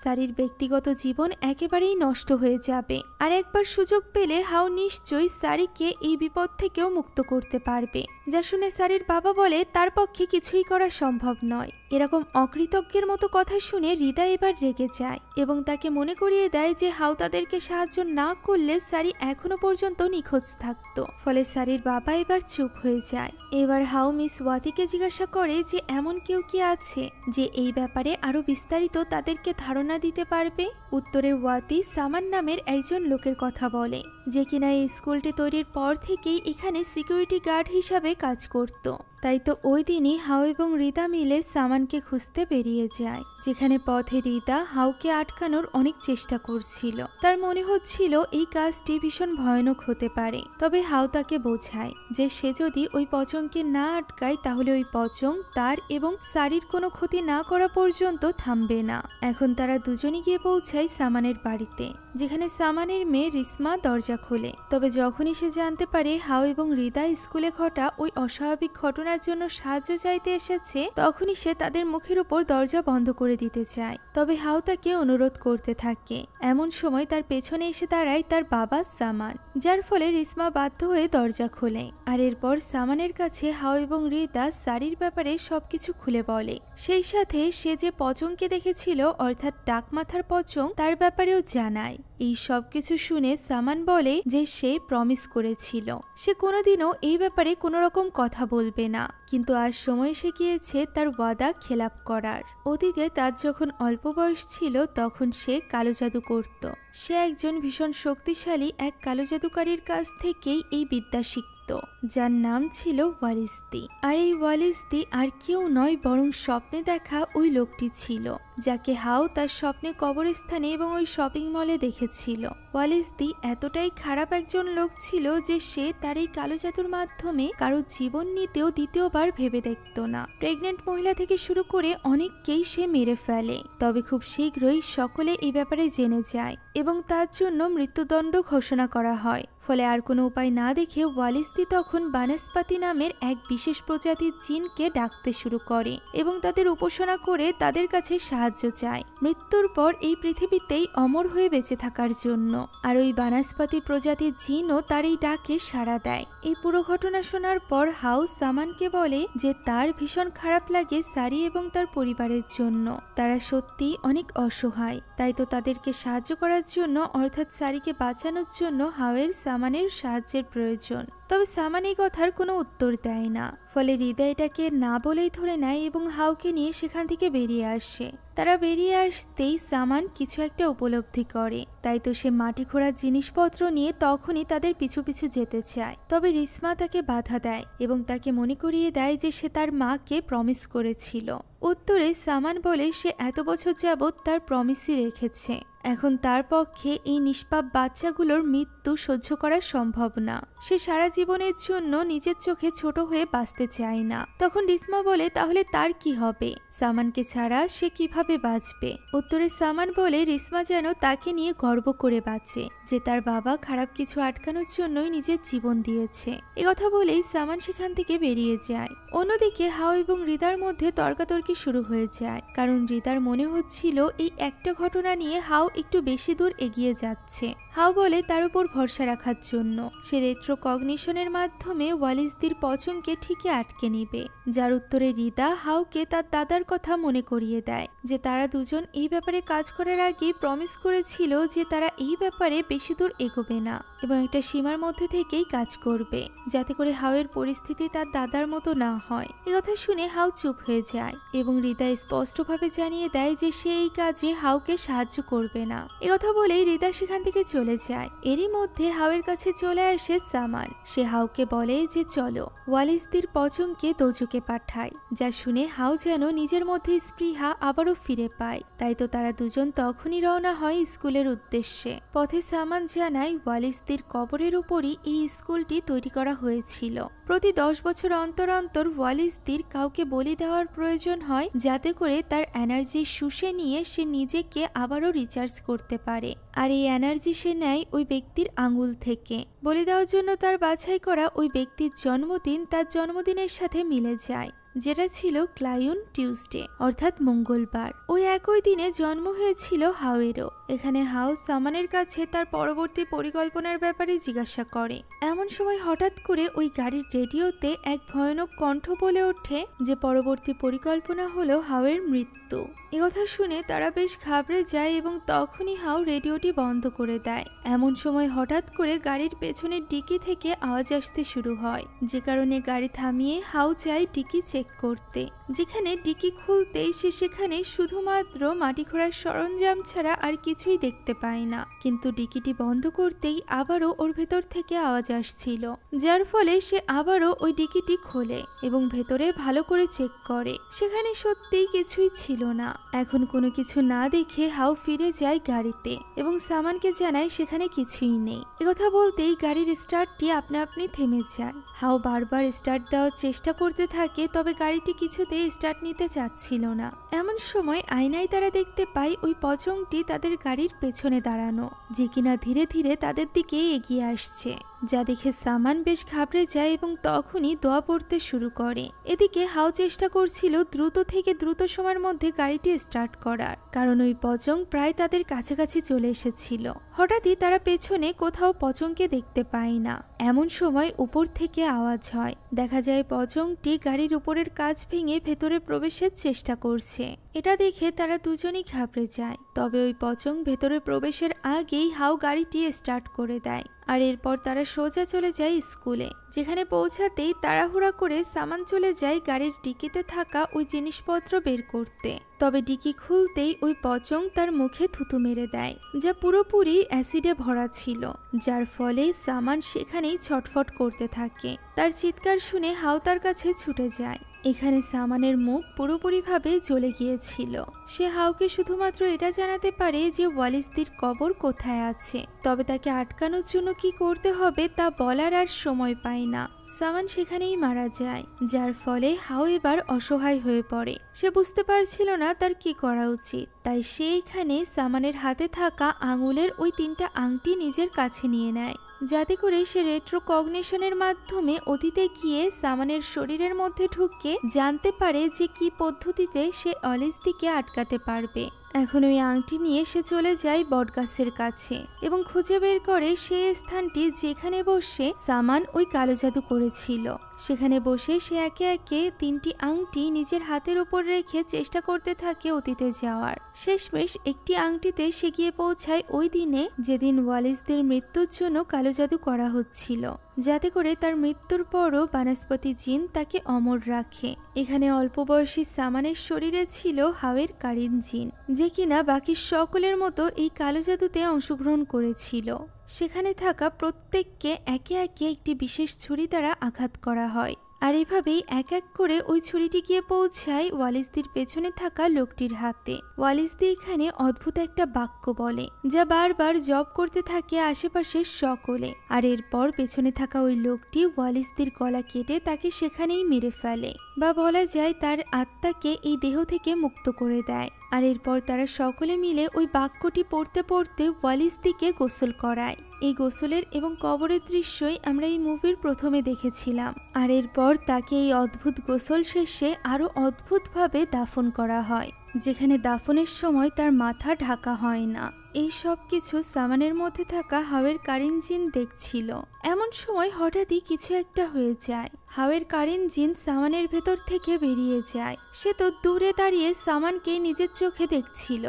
Speaker 1: সারির ব্যক্তিগত জীবন একেবারেই নষ্ট হয়ে যাবে। আর একবার সুযোগ পেলে হাউ নিশ্চয়ই সারিকে এই বিপদ থেকেও মুক্ত করতে পারবে। যা শুনে সারির বাবা বলে তার পক্ষে কিছুই করা সম্ভব নয়। এরকম অকৃতজ্ঞের মতো কথা শুনে হৃদয় এবার রেগে যায় এবং তাকে মনে করিয়ে দেয় যে হাউ তাদেরকে সাহায্য না করলে সারি এখনো পর্যন্ত নিখোঁজ থাকতো। ফলে সারির বাবা এবার চুপ হয়ে যায়। এবার হাউ মিস ওয়াতিকে জিজ্ঞাসা করে যে এমন কেউ কি আছে যে এই ব্যাপারে আরো বিস্তারিত তাদেরকে ধারণা দিতে পারবে। উত্তরে ওয়াতি সামান নামের একজন লোকের কথা বলে, যে কিনা এই স্কুলটি তৈরির পর থেকেই এখানে সিকিউরিটি গার্ড হিসাবে কাজ করত। তাই তো ওই দিনই হাউ এবং রিদা মিলে সামানকে খুঁজতে বেরিয়ে যায়। যেখানে পথে রিদা হাউকে আটকানোর অনেক চেষ্টা করছিল। তার মনে হচ্ছিল এই কাজটি ভীষণ ভয়ানক হতে পারে। তবে হাউ তাকে বোঝায় যে সে যদি ওই পচংকে না আটকায় তাহলে ওই পচং তার এবং সারির কোনো ক্ষতি না করা পর্যন্ত থামবে না। এখন তারা দুজনই গিয়ে পৌঁছায় সামানের বাড়িতে, যেখানে সামানের মেয়ে রিসমা দরজা খোলে। তবে যখনই সে জানতে পারে হাউ এবং রিদা স্কুলে ঘটা ওই অস্বাভাবিক ঘটনার জন্য সাহায্য চাইতে এসেছে, তখনই সে তাদের মুখের উপর দরজা বন্ধ করে দিতে চায়। তবে হাউ তাকে অনুরোধ করতে থাকে। এমন সময় তার পেছনে এসে দাঁড়ায় তার বাবা সামান, যার ফলে রিসমা বাধ্য হয়ে দরজা খোলে। আর এরপর সামানের কাছে হাউ এবং রিদা সারির ব্যাপারে সবকিছু খুলে বলে। সেই সাথে সে যে পচংকে দেখেছিল অর্থাৎ ডাক মাথার পচং তার ব্যাপারেও জানায়। এই সবকিছু শুনে সামান বলে যে সে প্রমিস করেছিল সে কোনোদিনও এই ব্যাপারে কোনো রকম কথা বলবে না, কিন্তু আজ সময় এসে গিয়েছে তার ওয়াদা খেলাপ করার। অতীতে তার যখন অল্প বয়স ছিল তখন সে কালো জাদু করত। সে একজন ভীষণ শক্তিশালী এক কালো জাদুকারীর কাছ থেকেই এই বিদ্যা শিখত, যার নাম ছিল ওয়ালিস্তি। আর এই ওয়ালিস্তি আর কেউ নয় বরং স্বপ্নে দেখা ওই লোকটি ছিল, যাকে হাউ তার স্বপ্নে কবরস্থানে এবং ওই শপিং মলে দেখেছিল। ওয়ালিস্তি এতটাই খারাপ একজন লোক ছিল যে সে তার এই কালো জাদুর মাধ্যমে কারো জীবন নিতেও দ্বিতীয়বার ভেবে দেখত না। প্রেগনেন্ট মহিলা থেকে শুরু করে অনেককেই সে মেরে ফেলে। তবে খুব শীঘ্রই সকলে এই ব্যাপারে জেনে যায় এবং তার জন্য মৃত্যুদণ্ড ঘোষণা করা হয়। ফলে আর কোনো উপায় না দেখে ওয়ালিস্তি তখন বানস্পাতি নামের এক বিশেষ প্রজাতির জিনকে ডাকতে শুরু করে এবং তাদের উপাসনা করে তাদের কাছে সাহায্য চায় মৃত্যুর পর এই পৃথিবীতেই অমর হয়ে বেঁচে থাকার জন্য। আর ওই বানস্পাতি প্রজাতির জিনও তার এই ডাকে সাড়া দেয়। এই পুরো ঘটনা শোনার পর হাউ সামানকে বলে যে তার ভীষণ খারাপ লাগে সারি এবং তার পরিবারের জন্য। তারা সত্যি অনেক অসহায়, তাই তো তাদেরকে সাহায্য করার জন্য অর্থাৎ সারিকে বাঁচানোর জন্য হাউয়ের সামানের সাহায্যের প্রয়োজন। তবে সামান এই কথার কোনো উত্তর দেয় না। ফলে হৃদয় এটাকে না বলেই ধরে নেয় এবং হাউকে নিয়ে সেখান থেকে বেরিয়ে আসে। তারা বেরিয়ে আসতেই সামান কিছু একটা উপলব্ধি করে, তাই তো সে মাটি খোঁড়ার জিনিসপত্র নিয়ে তখনই তাদের পিছু পিছু যেতে চায়। তবে রিসমা তাকে বাধা দেয় এবং তাকে মনে করিয়ে দেয় যে সে তার মাকে প্রমিস করেছিল। উত্তরে সামান বলে সে এত বছর যাবৎ তার প্রমিসই রেখেছে। এখন তার পক্ষে এই নিষ্পাপ বাচ্চাগুলোর মৃত্যু সহ্য করা সম্ভব না। সে সারা জীবনের জন্য নিজের চোখে ছোট হয়ে বাঁচতে চায় না। তখন রিসমা বলে তাহলে তার কি হবে? সামানকে ছাড়া সে কিভাবে বাঁচবে? উত্তরে সামান বলে রিসমা যেন তাকে নিয়ে গর্ব করে বাঁচে, যে তার বাবা খারাপ কিছু আটকানোর জন্যই নিজের জীবন দিয়েছে। একথা বলেই সামান সেখান থেকে বেরিয়ে যায়। অন্যদিকে হাউ এবং হৃদার মধ্যে তর্কাতর্কি শুরু হয়ে যায়, কারণ হৃদার মনে হচ্ছিল এই একটা ঘটনা নিয়ে হাউ একটু বেশি দূর এগিয়ে যাচ্ছে। হাউ বলে তার উপর ভরসা রাখার জন্য সে রেট্রোকগনিশনের মাধ্যমে ওয়ালিস্তির পচংকে ঠিকই আটকে নিবে। যার উত্তরে হৃদা হাউকে তার দাদার কথা মনে করিয়ে দেয় যে তারা দুজন এই ব্যাপারে কাজ করার আগে প্রমিস করেছিল যে তারা এই ব্যাপারে বেশি দূর এগোবে না এবং একটা সীমার মধ্যে থেকেই কাজ করবে, যাতে করে হাউয়ের পরিস্থিতি তার দাদার মতো না হয়। একথা শুনে হাউ চুপ হয়ে যায় এবং হৃদা স্পষ্টভাবে জানিয়ে দেয় যে সে এই কাজে হাউকে সাহায্য করবে না। একথা বলেই হৃদা সেখান থেকে চলে চলে যায়। এরই মধ্যে হাওয়ের কাছে চলে আসে সামান। সে হাওকে বলে যে চলো ওয়ালিসদের পচংকে দোজকে পাঠায়, যা শুনে হাও যেন নিজের মধ্যে স্পৃহা আবারও ফিরে পায়। তাই তো তারা দুজন তখনই রওনা হয় স্কুলের উদ্দেশ্যে। পথে সামান জানায় ওয়ালিসদের কবরের উপরই এই স্কুলটি তৈরি করা হয়েছিল। প্রতি 10 বছর অন্তর অন্তর ওয়ালিসদের কাউকে বলি দেওয়ার প্রয়োজন হয়, যাতে করে তার এনার্জি শুষে নিয়ে সে নিজেকে আবারও রিচার্জ করতে পারে। আর এই এনার্জি সে নেয় ওই ব্যক্তির আঙুল থেকে। বলি দেওয়ার জন্য তার বাছাই করা ওই ব্যক্তির জন্মদিন তার জন্মদিনের সাথে মিলে যায়, যেটা ছিল ক্লায়ুন টিউসডে অর্থাৎ মঙ্গলবার। ওই একই দিনে জন্ম হয়েছিল হাওয়েরও। এখানে হাও সামানের কাছে তার পরবর্তী পরিকল্পনার ব্যাপারে জিজ্ঞাসা করে। এমন সময় হঠাৎ করে ওই গাড়ির রেডিওতে এক ভয়ানক কণ্ঠ বলে ওঠে যে পরবর্তী পরিকল্পনা হলো হাওয়ের মৃত্যু। একথা শুনে তারা বেশ ঘাবড়ে যায় এবং তখনই হাও রেডিওটি বন্ধ করে দেয়। এমন সময় হঠাৎ করে গাড়ির পেছনের ডিকি থেকে আওয়াজ আসতে শুরু হয়, যে কারণে গাড়ি থামিয়ে হাও যায় ডিকি চেক করতে। যেখানে ডিকি খুলতেই সে সেখানে শুধুমাত্র মাটি খোঁড়ার সরঞ্জাম ছাড়া আর কিছুই দেখতে পায় না। কিন্তু ডিকিটি বন্ধ করতেই আবারও ওর ভেতর থেকে আওয়াজ আসছিল, যার ফলে সে আবারও ওই ডিকিটি খোলে এবং ভেতরে ভালো করে চেক করে। সেখানে সত্যিই কিছুই ছিল না। এখন কোনো কিছু না দেখে হাও ফিরে যায় গাড়িতে এবং সামানকে জানায় সেখানে কিছুই নেই। একথা বলতেই গাড়ির স্টার্টটি আপনা আপনি থেমে যায়। হাও বারবার স্টার্ট দেওয়ার চেষ্টা করতে থাকে, তবে গাড়িটি কিছুতেই স্টার্ট নিতে চাচ্ছিল না। এমন সময় আয়নায় তারা দেখতে পায় ওই পচংটি তাদের গাড়ির পেছনে দাঁড়ানো, যে কিনা ধীরে ধীরে তাদের দিকে এগিয়ে আসছে, যা দেখে সামান বেশ ঘাবড়ে যায় এবং তখনই দোয়া পড়তে শুরু করে। এদিকে হাও চেষ্টা করছিল দ্রুত থেকে দ্রুত সময়ের মধ্যে গাড়িটি স্টার্ট করার, কারণ ওই পচং প্রায় তাদের কাছাকাছি চলে এসেছিল। হঠাৎই তারা পেছনে কোথাও পচংকে দেখতে পায় না। এমন সময় উপর থেকে আওয়াজ হয়। দেখা যায় পচংটি গাড়ির উপরের কাঁচ ভেঙে ভেতরে প্রবেশের চেষ্টা করছে। এটা দেখে তারা দুজনই ঘাবড়ে যায়। তবে ওই পচং ভেতরে প্রবেশের আগেই হাও গাড়িটি স্টার্ট করে দেয়। আর এরপর তারা সোজা চলে যায় স্কুলে, যেখানে পৌঁছাতেই তাড়াহুড়া করে সামান চলে যায় গাড়ির ডিকিতে থাকা ওই জিনিসপত্র বের করতে। তবে ডিকি খুলতেই ওই পচং তার মুখে থুতু মেরে দেয়, যা পুরোপুরি অ্যাসিডে ভরা ছিল, যার ফলে সামান সেখানেই ছটফট করতে থাকে। তার চিৎকার শুনে হাও তার কাছে ছুটে যায়। এখানে সামানের মুখ পুরোপুরিভাবে জ্বলে গিয়েছিল। সে হাওকে শুধুমাত্র এটা জানাতে পারে যে ওয়ালিসদের কবর কোথায় আছে, তবে তাকে আটকানোর জন্য কি করতে হবে তা বলার আর সময় পায় না। সামান সেখানেই মারা যায়, যার ফলে হাও এবার অসহায় হয়ে পড়ে। সে বুঝতে পারছিল না তার কি করা উচিত। তাই সে এখানে সামানের হাতে থাকা আঙুলের ওই 3টা আংটি নিজের কাছে নিয়ে নেয়, যাতে করে সে রেট্রো কগনিশনের মাধ্যমে অতীতে গিয়ে সামানের শরীরের মধ্যে ঢুকে জানতে পারে যে কি পদ্ধতিতে সে ওয়ালিসদিকে আটকাতে পারবে। এখন ওই আংটি নিয়ে সে চলে যায় বটগাছের কাছে এবং খুঁজে বের করে সেই স্থানটি যেখানে বসে সামান ওই কালো জাদু করেছিল। সেখানে বসে সে একে একে 3টি আংটি নিজের হাতের উপর রেখে চেষ্টা করতে থাকে অতীতে যাওয়ার। শেষমেশ একটি আংটিতে সে গিয়ে পৌঁছায় ওই দিনে, যেদিন ওয়ালিসদের মৃত্যুর জন্য কালো জাদু করা হচ্ছিল, যাতে করে তার মৃত্যুর পরও বনস্পতি জিন তাকে অমর রাখে। এখানে অল্প বয়সী সামানের শরীরে ছিল হাওয়ের কারিন জিন, যে কিনা বাকি সকলের মতো এই কালো জাদুতে অংশগ্রহণ করেছিল। সেখানে থাকা প্রত্যেককে একে একে একটি বিশেষ ছুরি দ্বারা আঘাত করা হয়। আর এভাবেই এক এক করে ওই ছুরিটি গিয়ে পৌঁছায় ওয়ালিসদের পেছনে থাকা লোকটির হাতে। ওয়ালিসদি এখানে অদ্ভুত একটা বাক্য বলে, যা বারবার জপ করতে থাকে আশেপাশের সকলে। আর এরপর পেছনে থাকা ওই লোকটি ওয়ালিসদের গলা কেটে তাকে সেখানেই মেরে ফেলে, বা বলা যায় তার আত্মাকে এই দেহ থেকে মুক্ত করে দেয়। আর এরপর তারা সকলে মিলে ওই বাক্যটি পড়তে পড়তে ওয়ালিসদিকে গোসল করায়। এই গোসলের এবং কবরের দৃশ্যই আমরা এই মুভির প্রথমে দেখেছিলাম। আর এরপর তাকে এই অদ্ভুত গোসল শেষে আরো অদ্ভুতভাবে দাফন করা হয়, যেখানে দাফনের সময় তার মাথা ঢাকা হয় না। এই সব কিছু সামানের মধ্যে থাকা হাওয়ের কারিন জিন দেখছিল। এমন সময় হঠাৎই কিছু একটা হয়ে যায়। হাওয়ের কারেন্ট জিন সামানের ভেতর থেকে বেরিয়ে যায়। সে তো দূরে দাঁড়িয়ে সামানকে নিজের চোখে দেখছিল,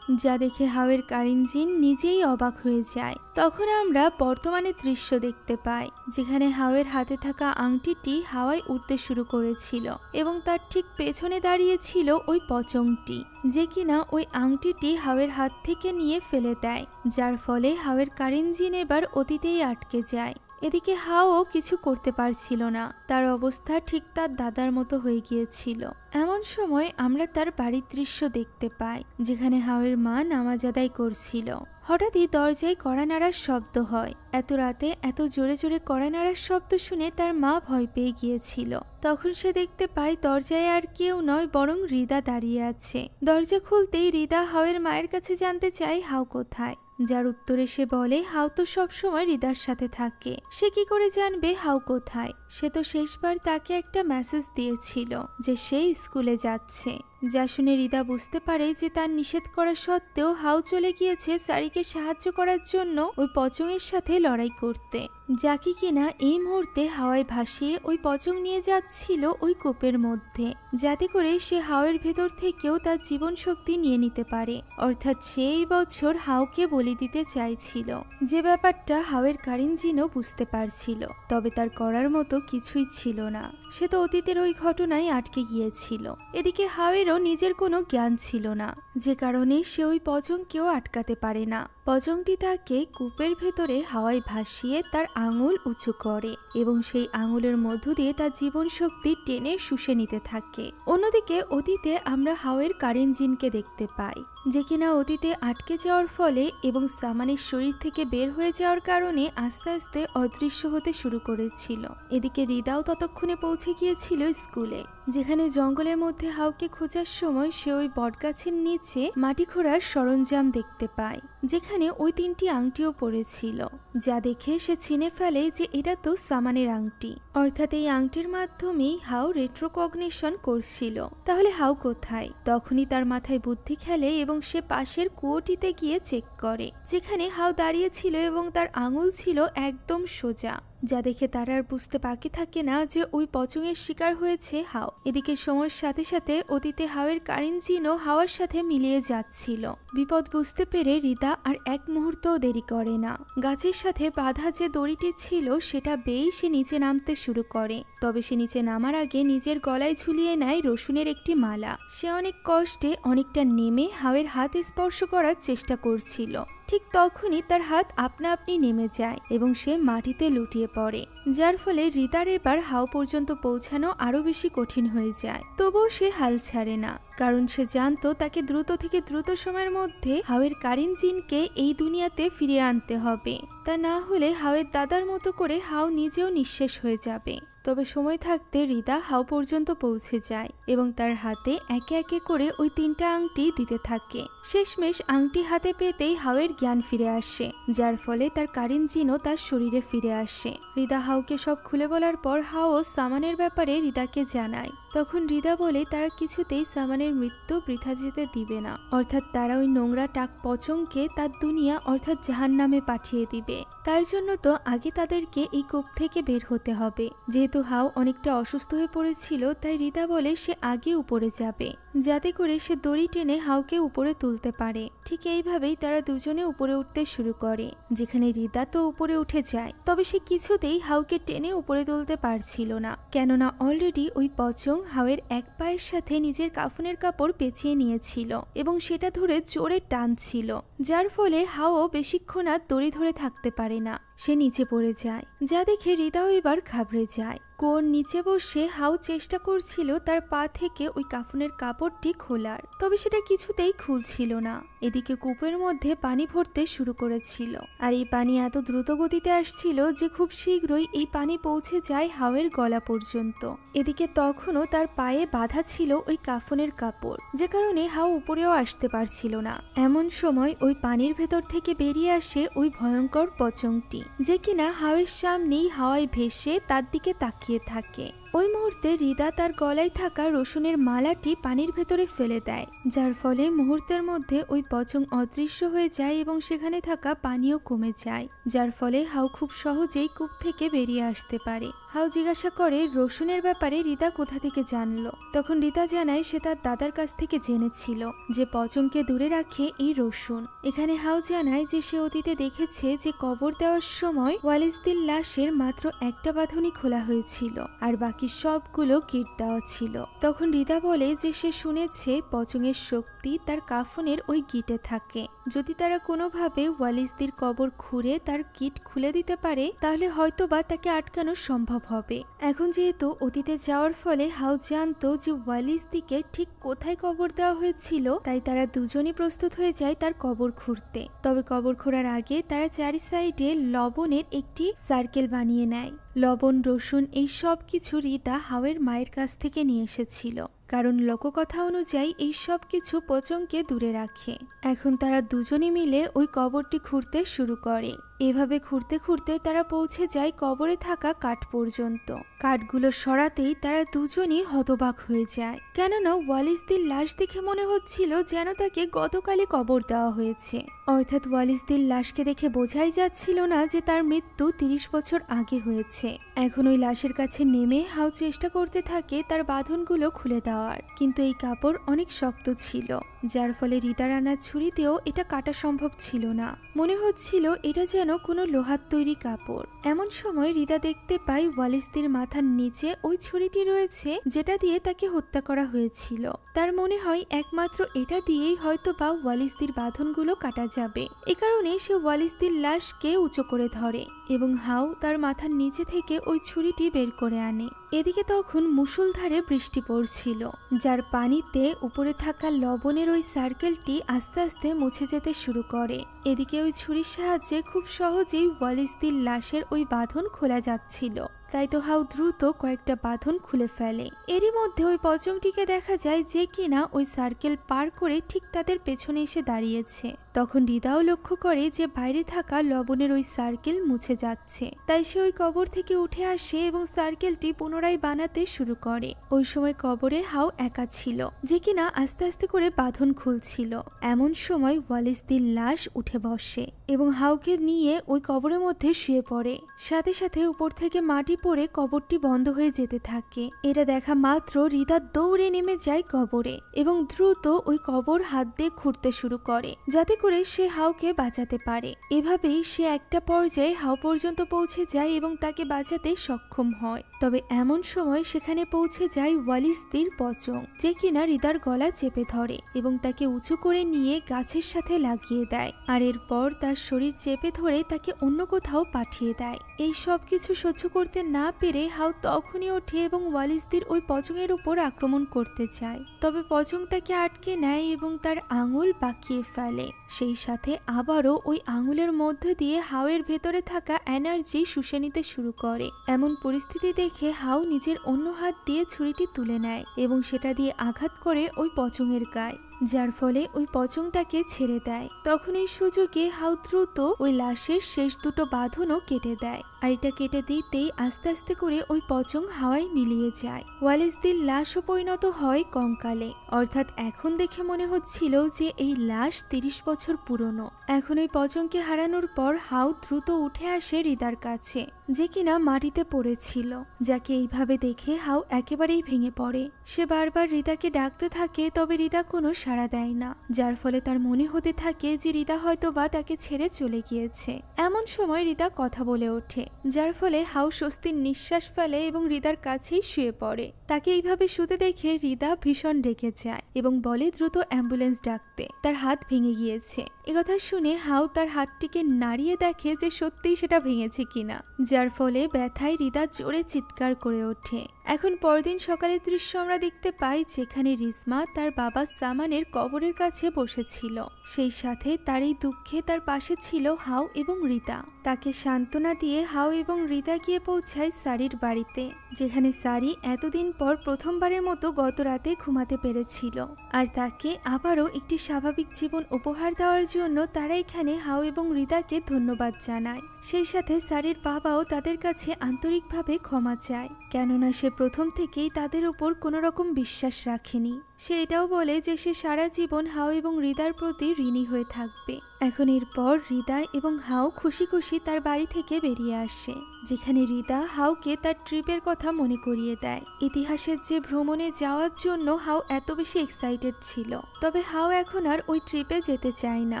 Speaker 1: যা দেখে হাওয়ের কারেন্ট জিন নিজেই অবাক হয়ে যায়। তখন আমরা বর্তমানে দৃশ্য দেখতে পাই, যেখানে হাওয়ের হাতে থাকা আংটিটি হাওয়ায় উঠতে শুরু করেছিল এবং তার ঠিক পেছনে দাঁড়িয়ে ছিল ওই পচংটি, যে কিনা ওই আংটিটি হাওয়ের হাত থেকে নিয়ে ফেলে দেয়, যার ফলে হাওয়ের কারেন্ট জিন এবার অতীতেই আটকে যায়। এদিকে হাওও কিছু করতে পারছিল না, তার অবস্থা ঠিক তার দাদার মতো হয়ে গিয়েছিল। এমন সময় আমরা তার বাড়ির দৃশ্য দেখতে পাই, যেখানে হাওয়ের মা নামাজ আদায় করছিল। হঠাৎই দরজায় কড়া নাড়ার শব্দ হয়। এত রাতে এত জোরে জোরে কড়া নাড়ার শব্দ শুনে তার মা ভয় পেয়ে গিয়েছিল। তখন সে দেখতে পায় দরজায় আর কেউ নয়, বরং রিদা দাঁড়িয়ে আছে। দরজা খুলতেই রিদা হাওয়ের মায়ের কাছে জানতে চায় হাও কোথায়, যার উত্তরে সে বলে হাও তো সবসময় রিদার সাথে থাকে, সে কি করে জানবে হাও কোথায়? সে তো শেষবার তাকে একটা মেসেজ দিয়েছিল যে সে স্কুলে যাচ্ছে। যা শুনে রিদা বুঝতে পারে যে তার নিষেধ করা সত্ত্বেও হাও চলে গিয়েছে সারিকে সাহায্য করার জন্য ওই পচংয়ের সাথে লড়াই করতে, যাকে কিনা এই মুহূর্তে হাওয়ায় ভাসিয়ে ওই পচং নিয়ে যাচ্ছিল ওই কূপের মধ্যে, যাতে করে সে হাওয়ের ভেতর থেকেও তার জীবন শক্তি নিয়ে নিতে পারে। অর্থাৎ সে এই বছর হাওকে বলি দিতে চাইছিল, যে ব্যাপারটা হাওয়ের কারেন্ট জিনও বুঝতে পারছিল, তবে তার করার মতো কিছুই ছিল না। সে তো অতীতের ওই ঘটনায় আটকে গিয়েছিল। এদিকে হাওয়েরও নিজের কোনো জ্ঞান ছিল না, যে কারণে সে ওই পচংকেও আটকাতে পারে না। পচংটি তাকে কূপের ভেতরে হাওয়ায় ভাসিয়ে তার আঙুল উঁচু করে এবং সেই আঙুলের মধ্য দিয়ে তার জীবন শক্তি টেনে শুষে নিতে থাকে। অন্যদিকে অতীতে আমরা হাওয়ের কারেন্ট জিনকে দেখতে পাই, যে কিনা অতীতে আটকে যাওয়ার ফলে এবং সামানের শরীর থেকে বের হয়ে যাওয়ার কারণে আস্তে আস্তে অদৃশ্য হতে শুরু করেছিল। এদিকে রিদাও ততক্ষণে পৌঁছে গিয়েছিল স্কুলে, যেখানে জঙ্গলের মধ্যে হাওকে খোঁজার সময় সে ওই বটগাছের নিচে মাটি খোঁড়ার সরঞ্জাম দেখতে পায়, যেখানে ওই 3টি আংটিও পড়েছিল, যা দেখে সে চিনে ফেলে যে এটা তো সামানের আংটি। অর্থাৎ এই আংটির মাধ্যমেই হাও রেট্রোকগনিশন করছিল। তাহলে হাও কোথায়? তখনই তার মাথায় বুদ্ধি খেলে এবং সে পাশের কুয়োটিতে গিয়ে চেক করে, যেখানে হাও দাঁড়িয়ে ছিল এবং তার আঙুল ছিল একদম সোজা, যা দেখে তার আর বুঝতে বাকি থাকে না যে ওই পচংয়ের শিকার হয়েছে হাও। এদিকে সময়ের সাথে সাথে অতীতে হাওয়ের কারেন্ট জিনও হাওয়ার সাথে মিলিয়ে যাচ্ছিল। বিপদ বুঝতে পেরে রিদা আর এক মুহূর্তও দেরি করে না, গাছের সাথে বাঁধা যে দড়িটি ছিল সেটা বেয়ে সে নিচে নামতে শুরু করে। তবে সে নিচে নামার আগে নিজের গলায় ঝুলিয়ে নেয় রসুনের একটি মালা। সে অনেক কষ্টে অনেকটা নেমে হাওয়ের হাত স্পর্শ করার চেষ্টা করছিল। ঠিক তখনই তার হাত আপনা আপনি নেমে যায় এবং সে মাটিতে লুটিয়ে পড়ে, যার ফলে রিদার এবার হাও পর্যন্ত পৌঁছানো আরো বেশি কঠিন হয়ে যায়। তবুও সে হাল ছাড়ে না, কারণ সে জানতো তাকে দ্রুত থেকে দ্রুত সময়ের মধ্যে হাওয়ের কারেন্ট জিনকে এই দুনিয়াতে ফিরিয়ে আনতে হবে। তা না হলে হাওয়ের দাদার মতো করে হাও নিজেও নিঃশেষ হয়ে যাবে। তবে সময় থাকতে রিদা হাও পর্যন্ত পৌঁছে যায় এবং তার হাতে একে একে করে ওই 3টা আংটি দিতে থাকে। শেষমেশ আংটি হাতে পেতেই হাওয়ের জ্ঞান ফিরে আসে, যার ফলে তার কারেন্ট জিনও তার শরীরে ফিরে আসে। রিদা হাওকে সব খুলে বলার পর হাও সামানের ব্যাপারে রিদাকে জানায়। তখন রিদা বলে তারা কিছুতেই সামানের মৃত্যু বৃথা যেতে দিবে না, অর্থাৎ তারা ওই নোংরা টাক পচংকে তার দুনিয়া অর্থাৎ জাহান্নামে পাঠিয়ে দিবে। তার জন্য তো আগে তাদেরকে এই কূপ থেকে বের হতে হবে। যেহেতু হাও অনেকটা অসুস্থ হয়ে পড়েছিল, তাই রিদা বলে সে আগে উপরে যাবে, যাতে করে সে দড়ি টেনে হাওকে উপরে তুলতে পারে। ঠিক এইভাবেই তারা দুজনে উপরে উঠতে শুরু করে, যেখানে রিদা তো উপরে উঠে যায়, তবে সে কিছুতেই হাওকে টেনে উপরে তুলতে পারছিল না, কেননা অলরেডি ওই পচং হাওয়ের এক পায়ের সাথে নিজের কাফনের কাপড় পেঁচিয়ে নিয়েছিল এবং সেটা ধরে জোরে টানছিল, যার ফলে হাও বেশিক্ষণ আর দড়ি ধরে থাকতে পারে না। সে নিচে পড়ে যায়, যা দেখে রিদাও এবার ঘাবড়ে যায়। কোর নিচে বসে হাও চেষ্টা করছিল তার পা থেকে ওই কাফনের কাপড়টি খোলার, তবে সেটা কিছুতেই খুলছিল না। এদিকে কূপের মধ্যে পানি ভরতে শুরু করেছিল, আর এই পানি এত দ্রুত গতিতে আসছিল যে খুব শীঘ্রই এই পানি পৌঁছে যায় হাওয়ের গলা পর্যন্ত। এদিকে তখনও তার পায়ে বাঁধা ছিল ওই কাফনের কাপড়, যে কারণে হাও উপরেও আসতে পারছিল না। এমন সময় ওই পানির ভেতর থেকে বেরিয়ে আসে ওই ভয়ঙ্কর পচংটি, যে কিনা হাওয়ের সামনেই হাওয়ায় ভেসে তার দিকে তাকিয়ে থাকে। ওই মুহূর্তে রিদা তার গলায় থাকা রসুনের মালাটি পানির ভেতরে ফেলে দেয়, যার ফলে মুহূর্তের মধ্যে ওই পচং অদৃশ্য হয়ে যায় এবং সেখানে থাকা পানিও কমে যায়, যার ফলে হাউ খুব সহজেই কূপ থেকে বেরিয়ে আসতে পারে। হাউ জিজ্ঞাসা করে রসুনের ব্যাপারে রিদা কোথা থেকে জানলো। তখন রিদা জানায় সে তার দাদার কাছ থেকে জেনেছিল যে পচংকে দূরে রাখে এই রসুন। এখানে হাউ জানায় যে সে অতীতে দেখেছে যে কবর দেওয়ার সময় ওয়ালিসদের লাশের মাত্র একটা বাঁধনই খোলা হয়েছিল আর বাকি সবগুলো গিট দেওয়া ছিল। তখন রিদা বলে যে সে শুনেছে পচংয়ের শক্তি তার কাফনের ওই গিটে থাকে। যদি তারা কোনোভাবে ওয়ালিসদের কবর খুঁড়ে তার গিট খুলে দিতে পারে তাহলে হয়তোবা তাকে আটকানো সম্ভব হবে। এখন যেহেতু অতীতে যাওয়ার ফলে হাউ জানতো যে ওয়ালিসদিকে ঠিক কোথায় কবর দেওয়া হয়েছিল, তাই তারা দুজনই প্রস্তুত হয়ে যায় তার কবর খুঁড়তে। তবে কবর খোঁড়ার আগে তারা চারি সাইডে লবণের একটি সার্কেল বানিয়ে নেয়। লবণ, রসুন এই সব কিছু রিদা হাউয়ের মায়ের কাছ থেকে নিয়ে এসেছিল, কারণ লোককথা অনুযায়ী এই সব কিছু পচংকে দূরে রাখে। এখন তারা দুজনে মিলে ওই কবরটি খুঁড়তে শুরু করে। এভাবে খুঁড়তে খুঁড়তে তারা পৌঁছে যায় কবরে থাকা কাঠ পর্যন্ত। কাঠগুলো সরাতেই তারা দুজনই হতবাক হয়ে যায়, কেননা ওয়ালিসদের লাশ দেখে মনে হচ্ছিল যেন তাকে গতকালই কবর দেওয়া হয়েছে। অর্থাৎ ওয়ালিসদের লাশকে দেখে বোঝাই যাচ্ছিল না যে তার মৃত্যু 30 বছর আগে হয়েছে। এখন ওই লাশের কাছে নেমে হাউ চেষ্টা করতে থাকে তার বাঁধনগুলো খুলে দেওয়ার, কিন্তু এই কাপড় অনেক শক্ত ছিল, যার ফলে রিদার আনা ছুরি দিয়েও এটা কাটা সম্ভব ছিল না। মনে হচ্ছিল এটা যেন কোনো লোহার তৈরি কাপড়। এমন সময় রিদা দেখতে পায় ওয়ালিসদের মাথার নিচে ওই ছুরিটি রয়েছে যেটা দিয়ে তাকে হত্যা করা হয়েছিল। তার মনে হয় একমাত্র এটা দিয়েই হয়তো বা ওয়ালিসদের বাঁধনগুলো কাটা যাবে। এ কারণে সে ওয়ালিসদের লাশকে উঁচু করে ধরে এবং হাউ তার মাথার নিচে থেকে ওই ছুরিটি বের করে আনে। এদিকে তখন মুষলধারে বৃষ্টি পড়ছিল, যার পানিতে উপরে থাকা লবণের ওই সার্কেলটি আস্তে আস্তে মুছে যেতে শুরু করে। এদিকে ওই ছুরির সাহায্যে খুব সহজেই ওয়ালিসদের লাশের ওই বাঁধন খোলা যাচ্ছিল, তাই তো হাউ দ্রুত কয়েকটা বাঁধন খুলে ফেলে। এরই মধ্যে ওই পচংটিকে দেখা যায় যে কিনা ওই সার্কেল পার করে ঠিক তাদের পেছনে এসে দাঁড়িয়েছে। তখন রিদাও লক্ষ্য করে যে বাইরে থাকা লবণের ওই সার্কেল মুছে যাচ্ছে, তাই সে ওই কবর থেকে উঠে আসে এবং সার্কেলটি পুনরায় বানাতে শুরু করে। ওই সময় কবরে হাউ একা ছিল, যে কিনা আস্তে আস্তে করে বাঁধন খুলছিল। এমন সময় ওয়ালিসদের লাশ উঠে বসে এবং হাউকে নিয়ে ওই কবরের মধ্যে শুয়ে পড়ে। সাথে সাথে উপর থেকে মাটি পড়ে কবরটি বন্ধ হয়ে যেতে থাকে। এটা দেখা মাত্র রিদা দৌড়ে নেমে যায় কবরে এবং দ্রুত ওই কবর হাত দিয়ে খুঁড়তে শুরু করে, যাতে করে সে হাউকে বাঁচাতে পারে। এভাবেই সে একটা পর্যায়ে হাউ পর্যন্ত পৌঁছে যায় এবং তাকে বাঁচাতে সক্ষম হয়। তবে এমন সময় সেখানে পৌঁছে যায় ওয়ালিসদের পচং, যে কিনা রিদার গলা চেপে ধরে এবং তাকে উঁচু করে নিয়ে গাছের সাথে লাগিয়ে দেয়, আর এরপর তার শরীর চেপে ধরে তাকে অন্য কোথাও পাঠিয়ে দেয়। এই সব কিছু সহ্য করতে না পেরে হাউ তখনই ওঠে এবং ওয়ালিসদের ওই পচংয়ের উপর আক্রমণ করতে চায়। তবে পচং তাকে আটকে নেয় এবং তার আঙুল বাঁকিয়ে ফেলে। সেই সাথে আবারও ওই আঙুলের মধ্যে দিয়ে হাউয়ের ভেতরে থাকা এনার্জি শুষে নিতে শুরু করে। এমন পরিস্থিতি দেখে হাউ নিজের অন্য হাত দিয়ে ছুরিটি তুলে নেয় এবং সেটা দিয়ে আঘাত করে ওই পচংয়ের গায়ে, যার ফলে ওই পচংটাকে ছেড়ে দেয়। তখন এই সুযোগে হাউ দ্রুত ওই লাশের শেষ দুটো বাঁধনও কেটে দেয়, আর এটা কেটে দিতেই আস্তে আস্তে করে ওই পচং হাওয়ায় মিলিয়ে যায়। ওয়ালিসদের লাশও পরিণত হয় কঙ্কালে, অর্থাৎ এখন দেখে মনে হচ্ছিল যে এই লাশ 30 বছর পুরনো। এখন ওই পচংকে হারানোর পর হাউ দ্রুত উঠে আসে রিদার কাছে, যে কিনা মাটিতে পড়েছিল। যাকে এইভাবে দেখে হাউ একেবারেই ভেঙে পড়ে। সে বারবার রিদাকে ডাকতে থাকে, তবে রিদা কোনো সাড়া দেয় না, যার ফলে তার মনে হতে থাকে যে রিদা হয়তো বা তাকে ছেড়ে চলে গিয়েছে। এমন সময় রিদা কথা বলে ওঠে, যার ফলে হাউ স্বস্তির নিঃশ্বাস ফেলে এবং রিদার কাছেই শুয়ে পড়ে। তাকে এইভাবে শুতে দেখে রিদা ভীষণ রেগে যায় এবং বলে দ্রুত অ্যাম্বুলেন্স ডাকতে, তার হাত ভেঙে গিয়েছে। একথা শুনে হাউ তার হাতটিকে নাড়িয়ে দেখে যে সত্যিই সেটা ভেঙেছে কিনা, যার ফলে ব্যথায় রিদা জোরে চিৎকার করে ওঠে। এখন পরদিন সকালের দৃশ্য আমরা দেখতে পাই, যেখানে রিজমা তার বাবা সামান বোনের কবরের কাছে বসেছিল। সেই সাথে তার এই দুঃখে তার পাশে ছিল হাও এবং রিতা। তাকে সান্ত্বনা দিয়ে হাও এবং রিতা গিয়ে পৌঁছায় সারির বাড়িতে, যেখানে সারি এতদিন পর প্রথমবারের মতো গত রাতে ঘুমাতে পেরেছিল। আর তাকে আবারও একটি স্বাভাবিক জীবন উপহার দেওয়ার জন্য তারা এখানে হাও এবং রিতাকে ধন্যবাদ জানায়। সেই সাথে সারির বাবাও তাদের কাছে আন্তরিকভাবে ক্ষমা চায়, কেননা সে প্রথম থেকেই তাদের উপর কোনো রকম বিশ্বাস রাখেনি। সে এটাও বলে যে সে সারা জীবন হাও এবং রিতার প্রতি ঋণী হয়ে থাকবে। এখন এরপর রিতা এবং হাও খুশি খুশি তার বাড়ি থেকে বেরিয়ে আসে, যেখানে রিতা হাওকে তার ট্রিপের কথা মনে করিয়ে দেয়। ইতিহাসের যে ভ্রমণে যাওয়ার জন্য হাও এত বেশি এক্সাইটেড ছিল, তবে হাও এখন আর ওই ট্রিপে যেতে চায় না,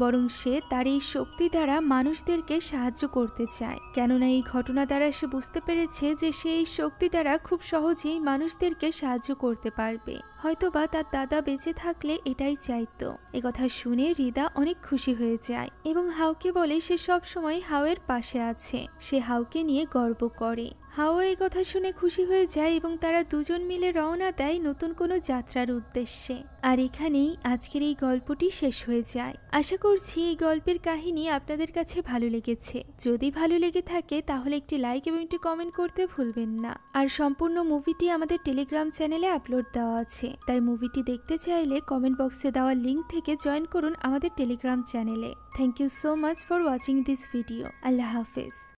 Speaker 1: বরং সে তার এই শক্তি দ্বারা মানুষদেরকে সাহায্য করতে চায়। কেননা এই ঘটনা দ্বারা সে বুঝতে পেরেছে যে সে এই শক্তি দ্বারা খুব সহজেই মানুষদেরকে সাহায্য করতে পারবে। হয়তোবা তার দাদা বেঁচে থাকলে এটাই চাইতো। একথা শুনে রিতা অনেক খুশি হয়ে যায় এবং হাওকে বলে সে সব সময় হাওয়ের পাশে আছে, সে হাওকে নিয়ে গর্ব করে। হাও এই কথা শুনে খুশি হয়ে যায় এবং তারা দুজন মিলে রওনা দেয় নতুন কোনো যাত্রার উদ্দেশ্যে। আর এখানেই আজকের এই গল্পটি শেষ হয়ে যায়। আশা করছি এই গল্পের কাহিনী আপনাদের কাছে ভালো লেগেছে। যদি ভালো লেগে থাকে তাহলে একটি লাইক এবং একটি কমেন্ট করতে ভুলবেন না। আর সম্পূর্ণ মুভিটি আমাদের টেলিগ্রাম চ্যানেলে আপলোড দেওয়া আছে, তাই মুভিটি দেখতে চাইলে কমেন্ট বক্সে দেওয়া লিঙ্ক থেকে জয়েন করুন আমাদের টেলিগ্রাম চ্যানেলে। Thank you so much for watching this video. আল্লাহ হাফেজ।